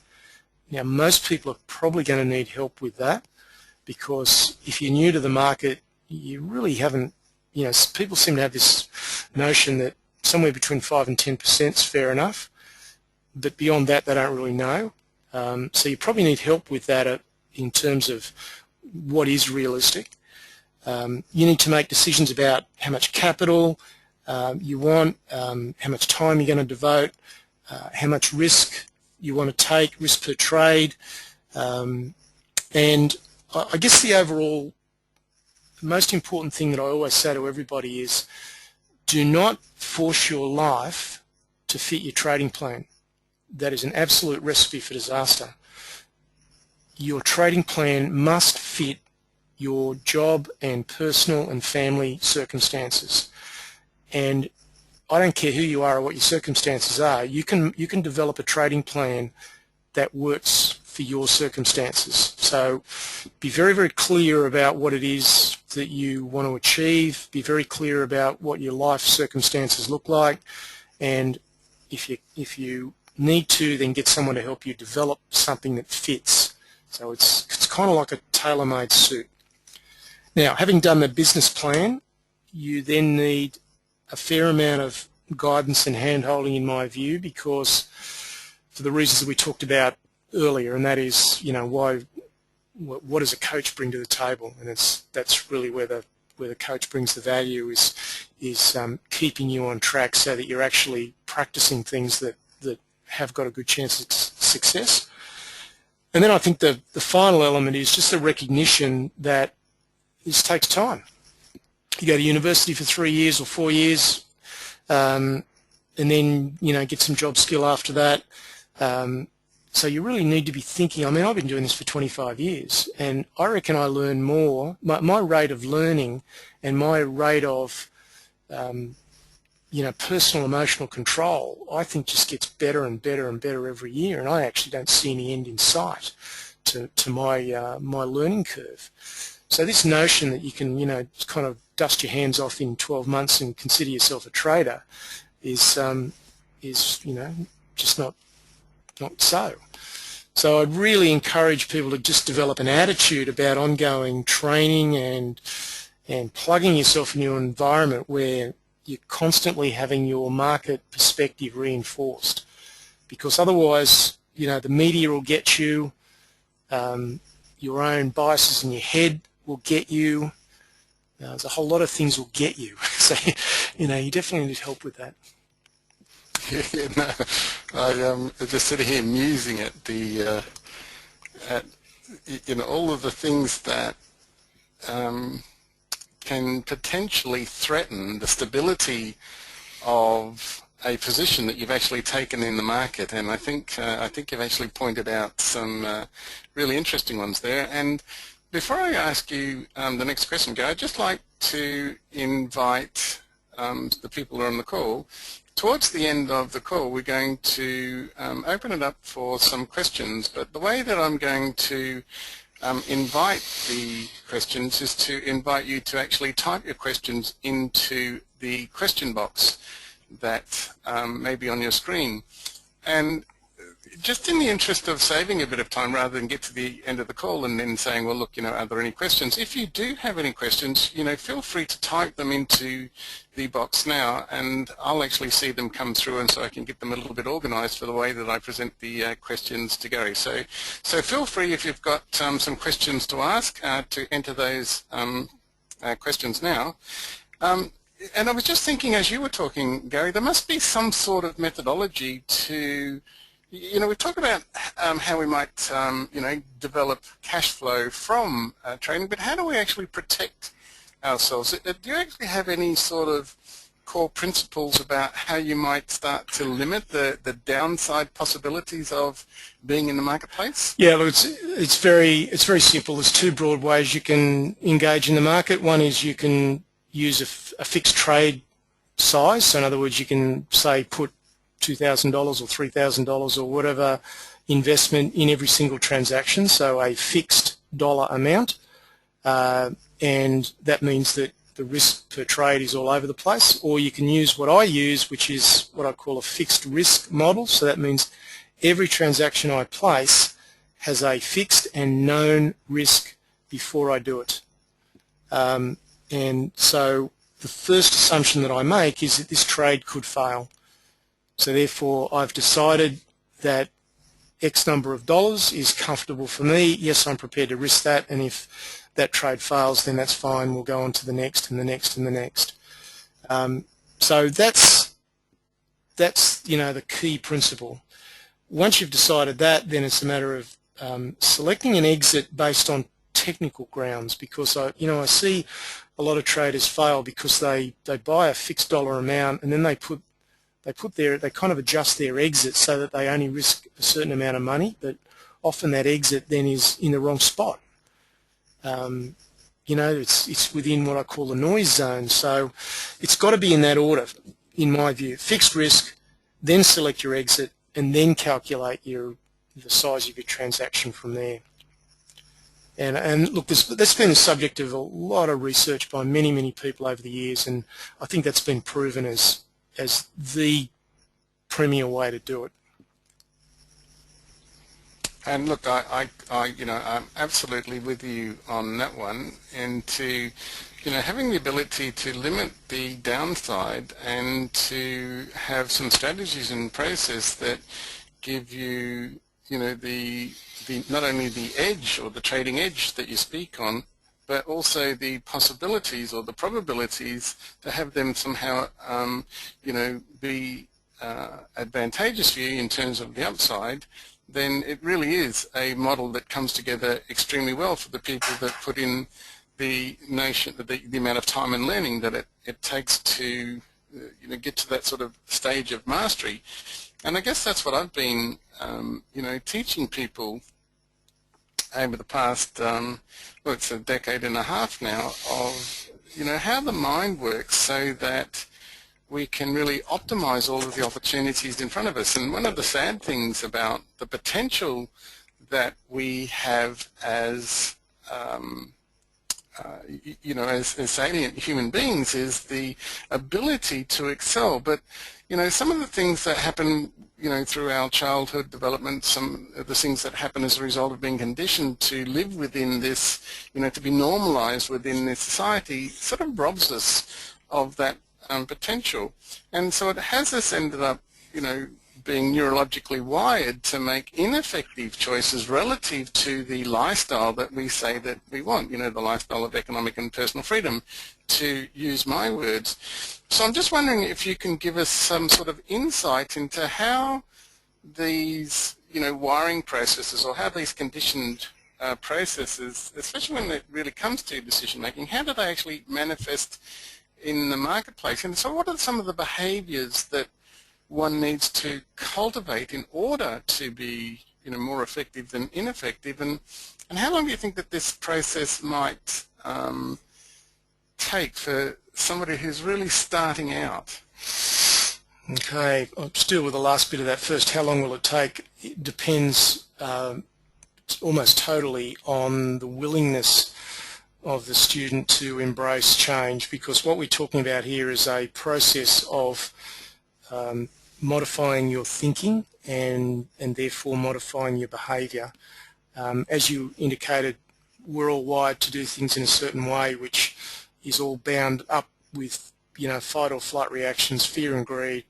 Now, most people are probably going to need help with that, because if you're new to the market, you really haven't, people seem to have this notion that somewhere between 5 and 10% is fair enough, but beyond that they don't really know. So you probably need help with that in terms of what is realistic. You need to make decisions about how much capital you want, how much time you're going to devote, how much risk you want to take, risk per trade, and I guess the overall most important thing that I always say to everybody is, do not force your life to fit your trading plan. That is an absolute recipe for disaster. Your trading plan must fit your job and personal and family circumstances. And I don't care who you are or what your circumstances are, you can develop a trading plan that works for your circumstances. So be very, very clear about what it is that you want to achieve. Be very clear about what your life circumstances look like, and if you need to, then get someone to help you develop something that fits. So it's kind of like a tailor-made suit. Now, having done the business plan, you then need a fair amount of guidance and hand-holding, in my view, because for the reasons that we talked about earlier, and that is, what does a coach bring to the table? And that's really where the coach brings the value, is keeping you on track so that you're actually practicing things that have got a good chance of success. And then I think the final element is just the recognition that this takes time. You go to university for 3 years or 4 years, and then get some job skill after that. So you really need to be thinking. I mean, I've been doing this for 25 years, and I reckon I learn more. My rate of learning and my rate of personal emotional control, I think, just gets better and better and better every year, and I actually don't see any end in sight to my learning curve. So this notion that you can kind of dust your hands off in 12 months and consider yourself a trader is just not so. So I'd really encourage people to just develop an attitude about ongoing training and plugging yourself into an environment where you're constantly having your market perspective reinforced, because otherwise, the media will get you, your own biases in your head will get you. There's a whole lot of things will get you. So, you definitely need help with that. I just sitting here musing at all of the things that can potentially threaten the stability of a position that you've actually taken in the market, and I think you've actually pointed out some really interesting ones there. And before I ask you the next question, Guy, I'd just like to invite the people who are on the call towards the end of the call, we're going to open it up for some questions, but the way that I'm going to invite the questions is to invite you to actually type your questions into the question box that may be on your screen. And just in the interest of saving a bit of time, rather than get to the end of the call and then saying, well, look, are there any questions? If you do have any questions, feel free to type them into the box now, and I'll actually see them come through, and so I can get them a little bit organized for the way that I present the questions to Gary. So feel free, if you've got some questions to ask, to enter those questions now. And I was just thinking, as you were talking, Gary, there must be some sort of methodology to, we talk about how we might, develop cash flow from trading, but how do we actually protect ourselves? Do you actually have any sort of core principles about how you might start to limit the downside possibilities of being in the marketplace? Yeah, look, it's very simple. There's two broad ways you can engage in the market. One is you can use a fixed trade size. So in other words, you can say put $2,000 or $3,000 or whatever investment in every single transaction, so a fixed dollar amount, and that means that the risk per trade is all over the place. Or you can use what I use, which is what I call a fixed risk model. So that means every transaction I place has a fixed and known risk before I do it. And so the first assumption that I make is that this trade could fail. So therefore, I've decided that X number of dollars is comfortable for me. Yes, I'm prepared to risk that, and if that trade fails, then that's fine. We'll go on to the next and the next and the next. So that's the key principle. Once you've decided that, then it's a matter of selecting an exit based on technical grounds, because I see a lot of traders fail because they buy a fixed dollar amount and then they kind of adjust their exit so that they only risk a certain amount of money, but often that exit then is in the wrong spot. It's within what I call the noise zone. So it's got to be in that order, in my view. Fixed risk, then select your exit, and then calculate the size of your transaction from there. And look, that's been the subject of a lot of research by many people over the years, and I think that's been proven as the premier way to do it. And look, I'm absolutely with you on that one, and to, having the ability to limit the downside and to have some strategies and process that give you, not only the edge or the trading edge that you speak on, but also the possibilities or the probabilities to have them somehow, be advantageous for you in terms of the upside, then it really is a model that comes together extremely well for the people that put in the notion, the amount of time and learning that it takes to, get to that sort of stage of mastery. And I guess that's what I've been, teaching people over the past, it's a decade and a half now, of, how the mind works so that we can really optimize all of the opportunities in front of us. And one of the sad things about the potential that we have as, as salient human beings is the ability to excel. But, some of the things that happen, through our childhood development, some of the things that happen as a result of being conditioned to live within this, to be normalized within this society, sort of robs us of that potential. And so it has us ended up, being neurologically wired to make ineffective choices relative to the lifestyle that we say that we want, the lifestyle of economic and personal freedom, to use my words. So I'm just wondering if you can give us some sort of insight into how these, wiring processes, or how these conditioned processes, especially when it really comes to decision making, how do they actually manifest in the marketplace? And so what are some of the behaviors that one needs to cultivate in order to be, more effective than ineffective? And how long do you think that this process might take for somebody who's really starting out? Okay, I'll just deal with the last bit of that first. How long will it take? It depends almost totally on the willingness of the student to embrace change, because what we're talking about here is a process of modifying your thinking and therefore modifying your behaviour. As you indicated, we're all wired to do things in a certain way, which is all bound up with, you know, fight or flight reactions, fear and greed.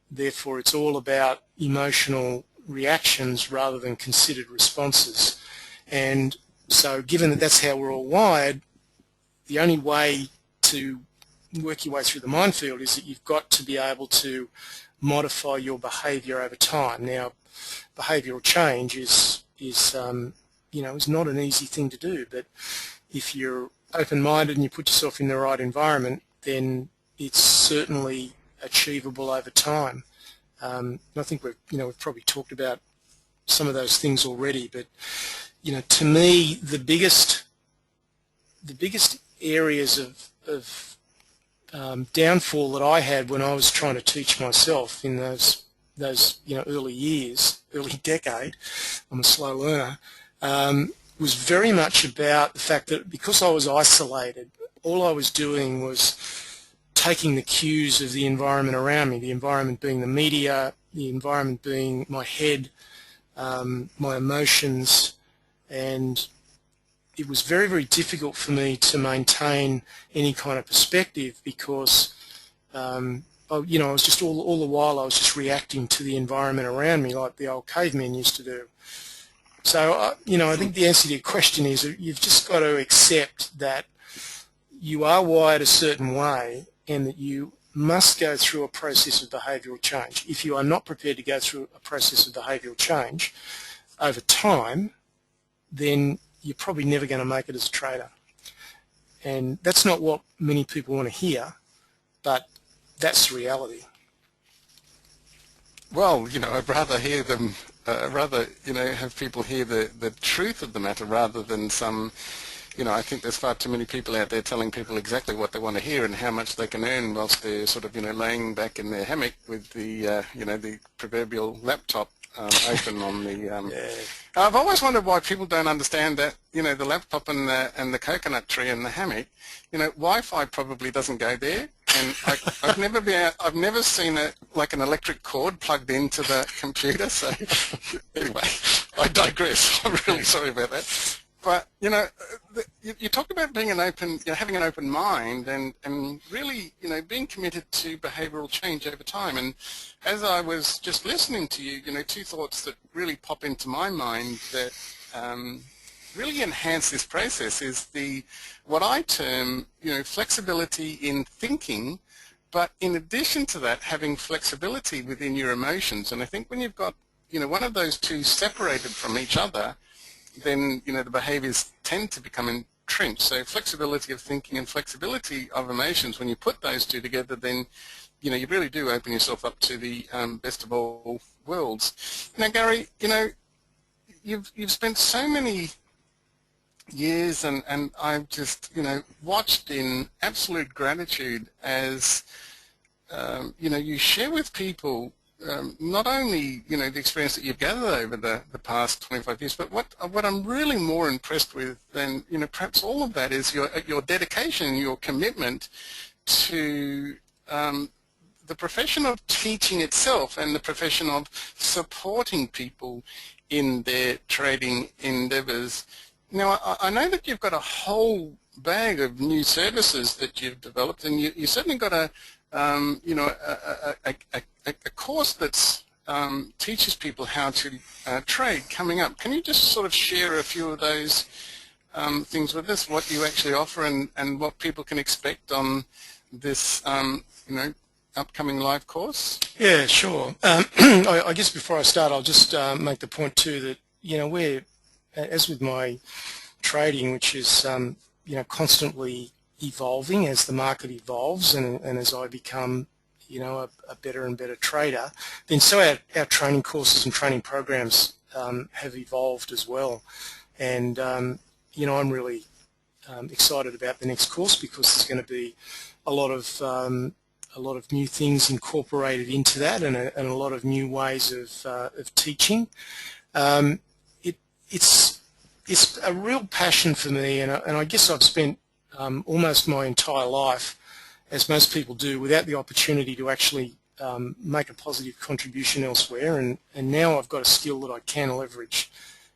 Therefore, it's all about emotional reactions rather than considered responses. And so given that that's how we're all wired, the only way to work your way through the minefield is that you've got to be able to modify your behaviour over time. Now, behavioural change is not an easy thing to do, but if you're open-minded and you put yourself in the right environment, then it's certainly achievable over time. I think we've probably talked about some of those things already, but to me, the biggest areas of downfall that I had when I was trying to teach myself in those early years, early decade, I'm a slow learner, was very much about the fact that because I was isolated, all I was doing was taking the cues of the environment around me, the environment being the media, the environment being my head, my emotions, and it was very, very difficult for me to maintain any kind of perspective because, I was just all the while I was just reacting to the environment around me like the old cavemen used to do. So, I think the answer to your question is you've just got to accept that you are wired a certain way and that you must go through a process of behavioural change. If you are not prepared to go through a process of behavioural change over time, then you're probably never going to make it as a trader. And that's not what many people want to hear, but that's the reality. Well, I'd rather hear them, have people hear the truth of the matter rather than some, I think there's far too many people out there telling people exactly what they want to hear and how much they can earn whilst they're sort of, laying back in their hammock with the, the proverbial laptop open on the. I've always wondered why people don't understand that, the laptop and the coconut tree and the hammock, Wi-Fi probably doesn't go there, and I've never seen an electric cord plugged into the computer. So anyway, I digress. I'm really sorry about that. But you talk about being having an open mind, and really, being committed to behavioural change over time. And as I was just listening to you, two thoughts that really pop into my mind that really enhance this process is what I term, flexibility in thinking, but in addition to that, having flexibility within your emotions. And I think when you've got, one of those two separated from each other, then the behaviors tend to become entrenched. So flexibility of thinking and flexibility of emotions, when you put those two together, then you really do open yourself up to the best of all worlds. Now, Gary, you've spent so many years, and I've just watched in absolute gratitude as you share with people not only the experience that you've gathered over the past 25 years, but what I'm really more impressed with than perhaps all of that is your dedication, your commitment to the profession of teaching itself and the profession of supporting people in their trading endeavours. Now, I know that you've got a whole bag of new services that you've developed, and you certainly got a course that teaches people how to trade coming up. Can you just sort of share a few of those things with us, what you actually offer and what people can expect on this upcoming live course? Yeah, sure. I guess before I start, I'll just make the point too that we're, as with my trading, which is constantly evolving as the market evolves and as I become a better and better trader, then so our training courses and training programs have evolved as well. And I'm really excited about the next course because there's going to be a lot of a lot of new things incorporated into that, and a lot of new ways of teaching. It's a real passion for me, and I guess I've spent almost my entire life, as most people do, without the opportunity to actually make a positive contribution elsewhere, and now I've got a skill that I can leverage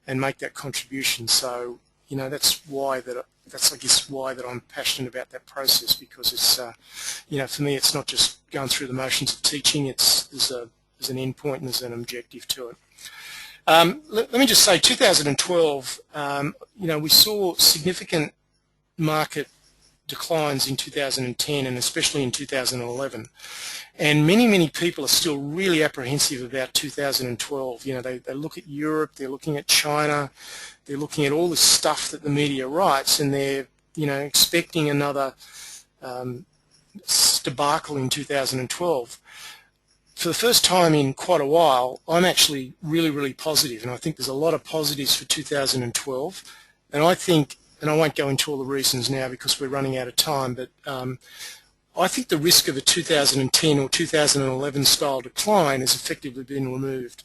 and make that contribution. So, you know, that's I guess why that I'm passionate about that process, because it's you know, for me it's not just going through the motions of teaching. There's an end point and there's an objective to it. Let me just say, 2012, you know, we saw significant market declines in 2010 and especially in 2011, and many people are still really apprehensive about 2012. You know, they look at Europe, they're looking at China, they're looking at all the stuff that the media writes, and they're, you know, expecting another debacle in 2012. For the first time in quite a while, I'm actually really positive, and I think there's a lot of positives for 2012. And I think, and I won't go into all the reasons now because we're running out of time, but I think the risk of a 2010 or 2011 style decline has effectively been removed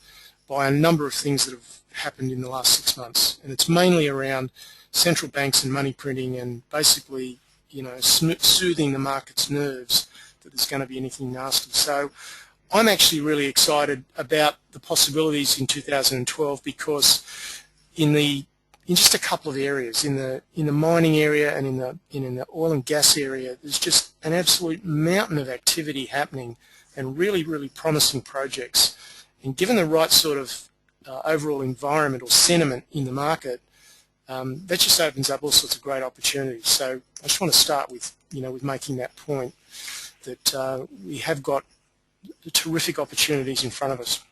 by a number of things that have happened in the last 6 months, and it's mainly around central banks and money printing, and basically, you know, soothing the market's nerves that there's going to be anything nasty. So I'm actually really excited about the possibilities in 2012, because in just a couple of areas, in the mining area and in the oil and gas area, there's just an absolute mountain of activity happening and really promising projects. And given the right sort of overall environment or sentiment in the market, that just opens up all sorts of great opportunities. So I just want to start with, you know, with making that point that we have got terrific opportunities in front of us.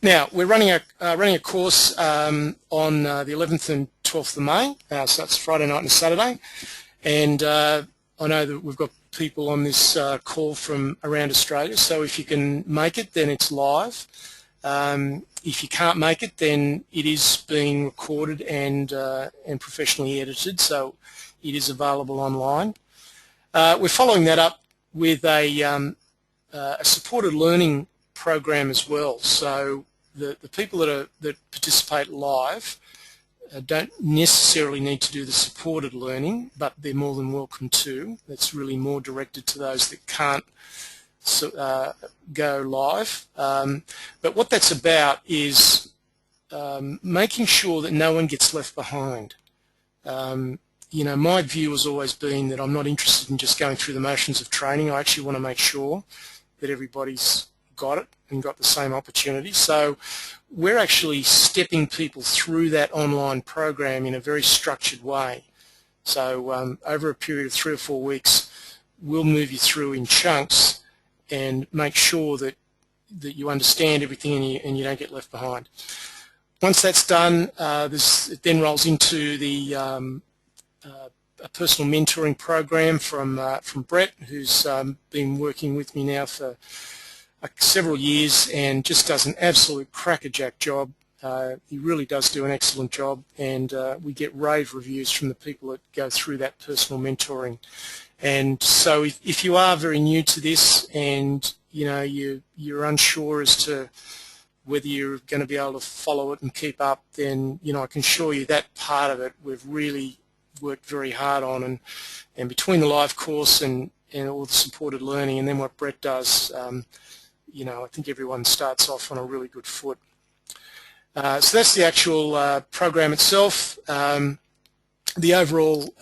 Now, we're running a course on the 11th and 12th of May, so that's Friday night and Saturday, and I know that we've got people on this call from around Australia, so if you can make it, then it's live. If you can't make it, then it is being recorded and professionally edited, so it is available online. We're following that up with a supported learning program as well. So the people that participate live don't necessarily need to do the supported learning, but they're more than welcome to. That's really more directed to those that can't go live. But what that's about is making sure that no one gets left behind. You know, my view has always been that I'm not interested in just going through the motions of training. I actually want to make sure that everybody's got it and got the same opportunity. So we're actually stepping people through that online program in a very structured way. So over a period of 3 or 4 weeks, we'll move you through in chunks and make sure that you understand everything and you don't get left behind. Once that's done, it then rolls into the a personal mentoring program from Brett, who's been working with me now for several years and just does an absolute crackerjack job. He really does do an excellent job, and we get rave reviews from the people that go through that personal mentoring. And so if you are very new to this and you know you're unsure as to whether you're going to be able to follow it and keep up, then you know I can assure you that part of it we've really worked very hard on, and between the live course and all the supported learning and then what Brett does, you know, I think everyone starts off on a really good foot. So that's the actual program itself. The overall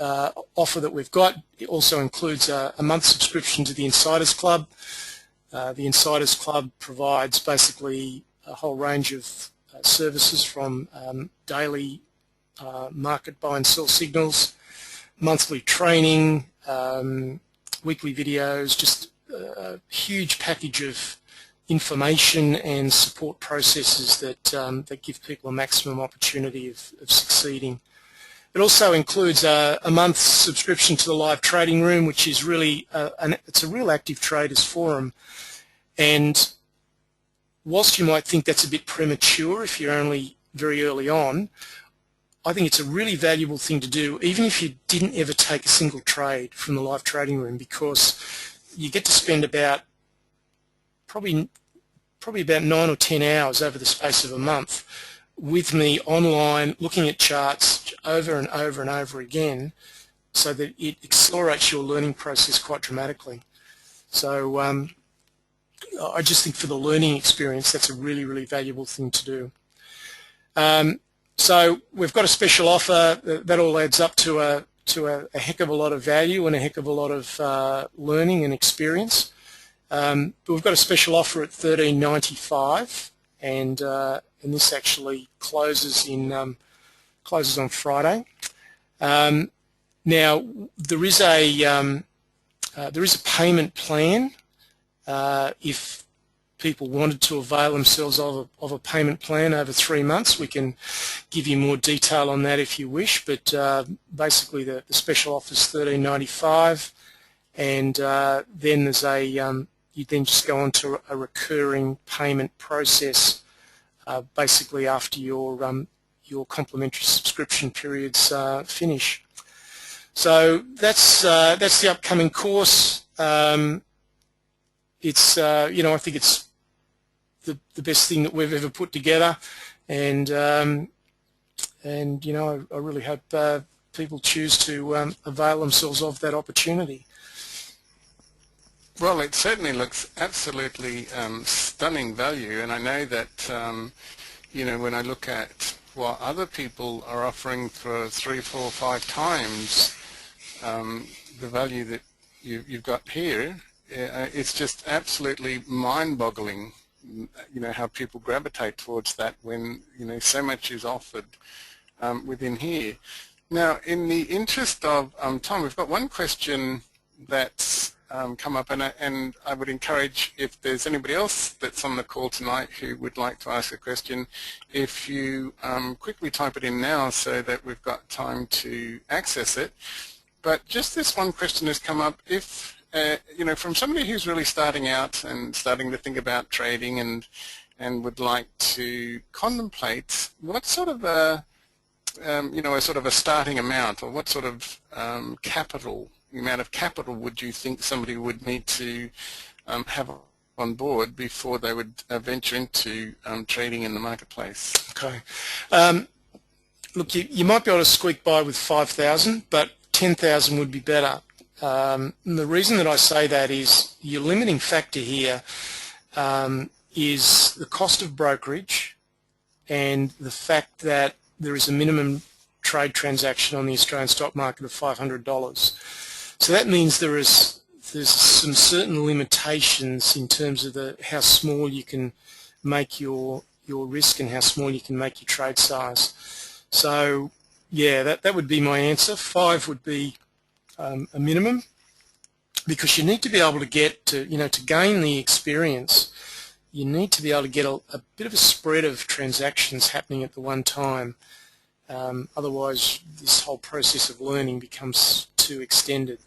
offer that we've got also includes a month subscription to the Insiders Club. The Insiders Club provides basically a whole range of services from daily market buy and sell signals, monthly training, weekly videos, just a huge package of information and support processes that give people a maximum opportunity of succeeding. It also includes a month's subscription to the live trading room, which is really it's a real active traders forum. And whilst you might think that's a bit premature if you're only very early on, I think it's a really valuable thing to do, even if you didn't ever take a single trade from the live trading room, because you get to spend about probably about 9 or 10 hours over the space of a month with me online, looking at charts over and over and over again, so that it accelerates your learning process quite dramatically. So I just think for the learning experience, that's a really, really valuable thing to do. So we've got a special offer that all adds up to a heck of a lot of value and a heck of a lot of learning and experience. But we've got a special offer at $13.95, and this actually closes on Friday. Now there is a payment plan if people wanted to avail themselves of a payment plan over 3 months. We can give you more detail on that if you wish, but basically the special offer is $13.95, and then there's you then just go on to a recurring payment process basically after your complimentary subscription periods finish. So that's the upcoming course. It's I think it's the best thing that we've ever put together, and I really hope people choose to avail themselves of that opportunity. Well, it certainly looks absolutely stunning value, and I know that when I look at what other people are offering for 3, 4, 5 times the value that you've got here, it's just absolutely mind-boggling, how people gravitate towards that when so much is offered within here. Now, in the interest of time, we've got one question that's come up, and I would encourage, if there's anybody else that's on the call tonight who would like to ask a question, if you quickly type it in now so that we've got time to access it. But just this one question has come up. If from somebody who's really starting out and starting to think about trading and would like to contemplate what sort of a starting amount, or what sort of amount of capital would you think somebody would need to have on board before they would venture into trading in the marketplace? Okay. Look, you might be able to squeak by with 5,000, but 10,000 would be better. And the reason that I say that is your limiting factor here is the cost of brokerage and the fact that there is a minimum trade transaction on the Australian stock market of $500. So that means there's some certain limitations in terms of how small you can make your risk and how small you can make your trade size. So yeah, that would be my answer. 5 would be a minimum, because you need to be able to get to gain the experience. You need to be able to get a bit of a spread of transactions happening at the one time. Otherwise, this whole process of learning becomes too extended.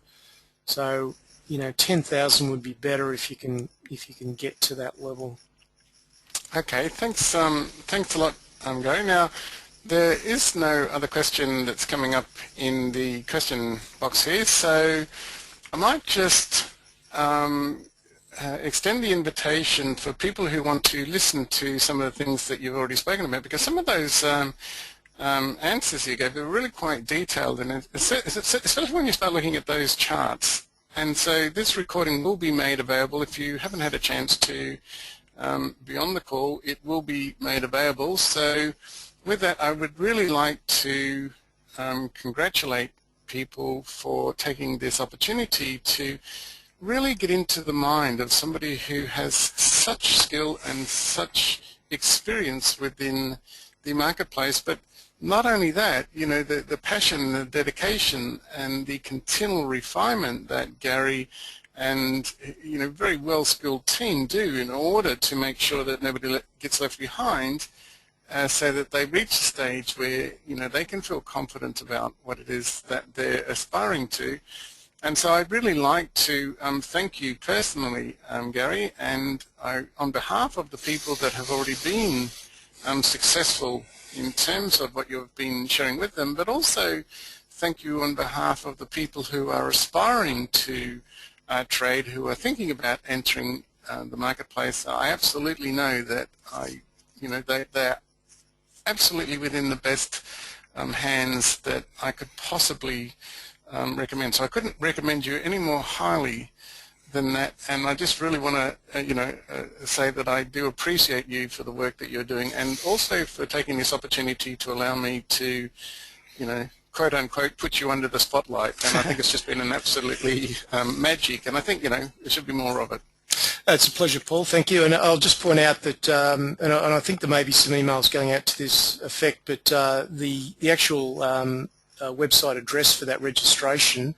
So, 10,000 would be better if you can get to that level. Okay, thanks a lot, Gary. Now, there is no other question that's coming up in the question box here, so I might just extend the invitation for people who want to listen to some of the things that you've already spoken about, because some of those answers you gave are really quite detailed, and especially when you start looking at those charts. And so this recording will be made available. If you haven't had a chance to be on the call, it will be made available. So with that, I would really like to congratulate people for taking this opportunity to really get into the mind of somebody who has such skill and such experience within the marketplace. But not only that, the passion, the dedication, and the continual refinement that Gary and very well-skilled team do in order to make sure that nobody gets left behind, so that they reach a stage where they can feel confident about what it is that they're aspiring to. And so I'd really like to thank you personally, Gary, and on behalf of the people that have already been successful in terms of what you've been sharing with them, but also thank you on behalf of the people who are aspiring to trade who are thinking about entering the marketplace, I absolutely know that they're absolutely within the best hands that I could possibly recommend. So I couldn't recommend you any more highly than that, and I just really want to say that I do appreciate you for the work that you're doing, and also for taking this opportunity to allow me to quote unquote put you under the spotlight. And I think it's just been an absolutely magic, and I think there should be more of it. It's a pleasure, Paul. Thank you. And I'll just point out that, and I think there may be some emails going out to this effect, but the actual website address for that registration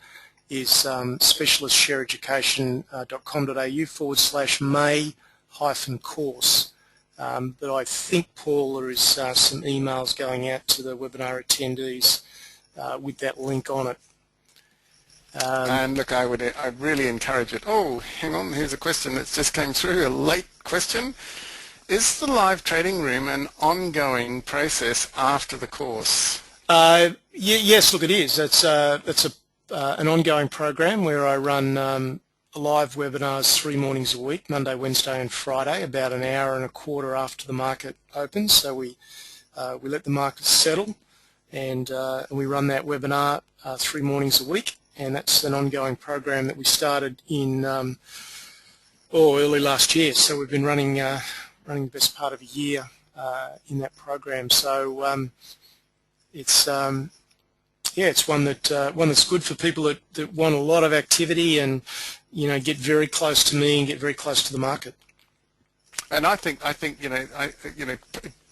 is specialistshareeducation.com.au/May-course. But I think, Paul, there is some emails going out to the webinar attendees with that link on it. And look, I'd really encourage it. Oh, hang on, here's a question that's just came through, a late question. Is the live trading room an ongoing process after the course? Yes, look, it is. It's an ongoing program where I run live webinars 3 mornings a week, Monday, Wednesday and Friday, about an hour and a quarter after the market opens. So we let the market settle, and we run that webinar 3 mornings a week. And that's an ongoing program that we started in early last year. So we've been running the best part of a year in that program. So it's one that's good for people that want a lot of activity and get very close to me and get very close to the market. And I think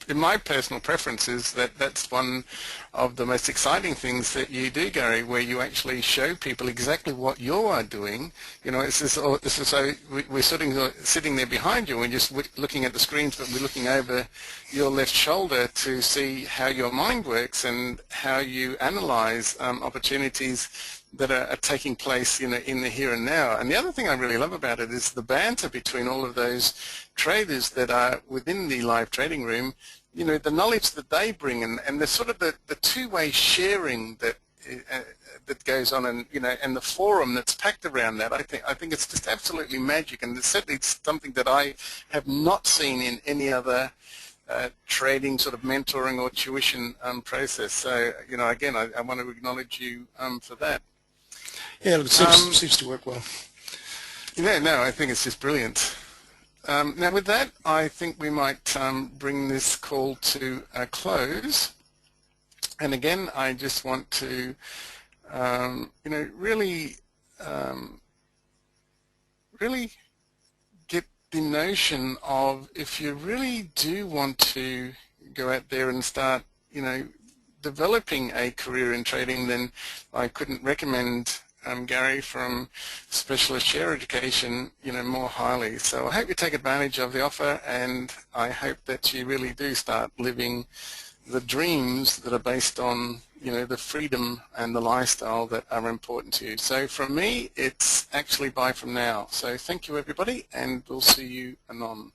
in my personal preference is that that's one of the most exciting things that you do, Gary, where you actually show people exactly what you are doing. It's just so we're sitting there behind you and just looking at the screens, but we're looking over your left shoulder to see how your mind works and how you analyze opportunities that are taking place in the here and now. And the other thing I really love about it is the banter between all of those traders that are within the live trading room, the knowledge that they bring, and the sort of the two-way sharing that goes on, and and the forum that's packed around that. I think it's just absolutely magic, and it's certainly something that I have not seen in any other trading sort of mentoring or tuition process. So again, I want to acknowledge you for that. Yeah, it seems to work well. No, I think it's just brilliant. Now with that, I think we might bring this call to a close. And again, I just want to, really get the notion of, if you really do want to go out there and start, developing a career in trading, then I couldn't recommend Gary from Specialist Share Education, more highly. So I hope you take advantage of the offer, and I hope that you really do start living the dreams that are based on, the freedom and the lifestyle that are important to you. So from me, it's actually bye from now. So thank you, everybody, and we'll see you anon.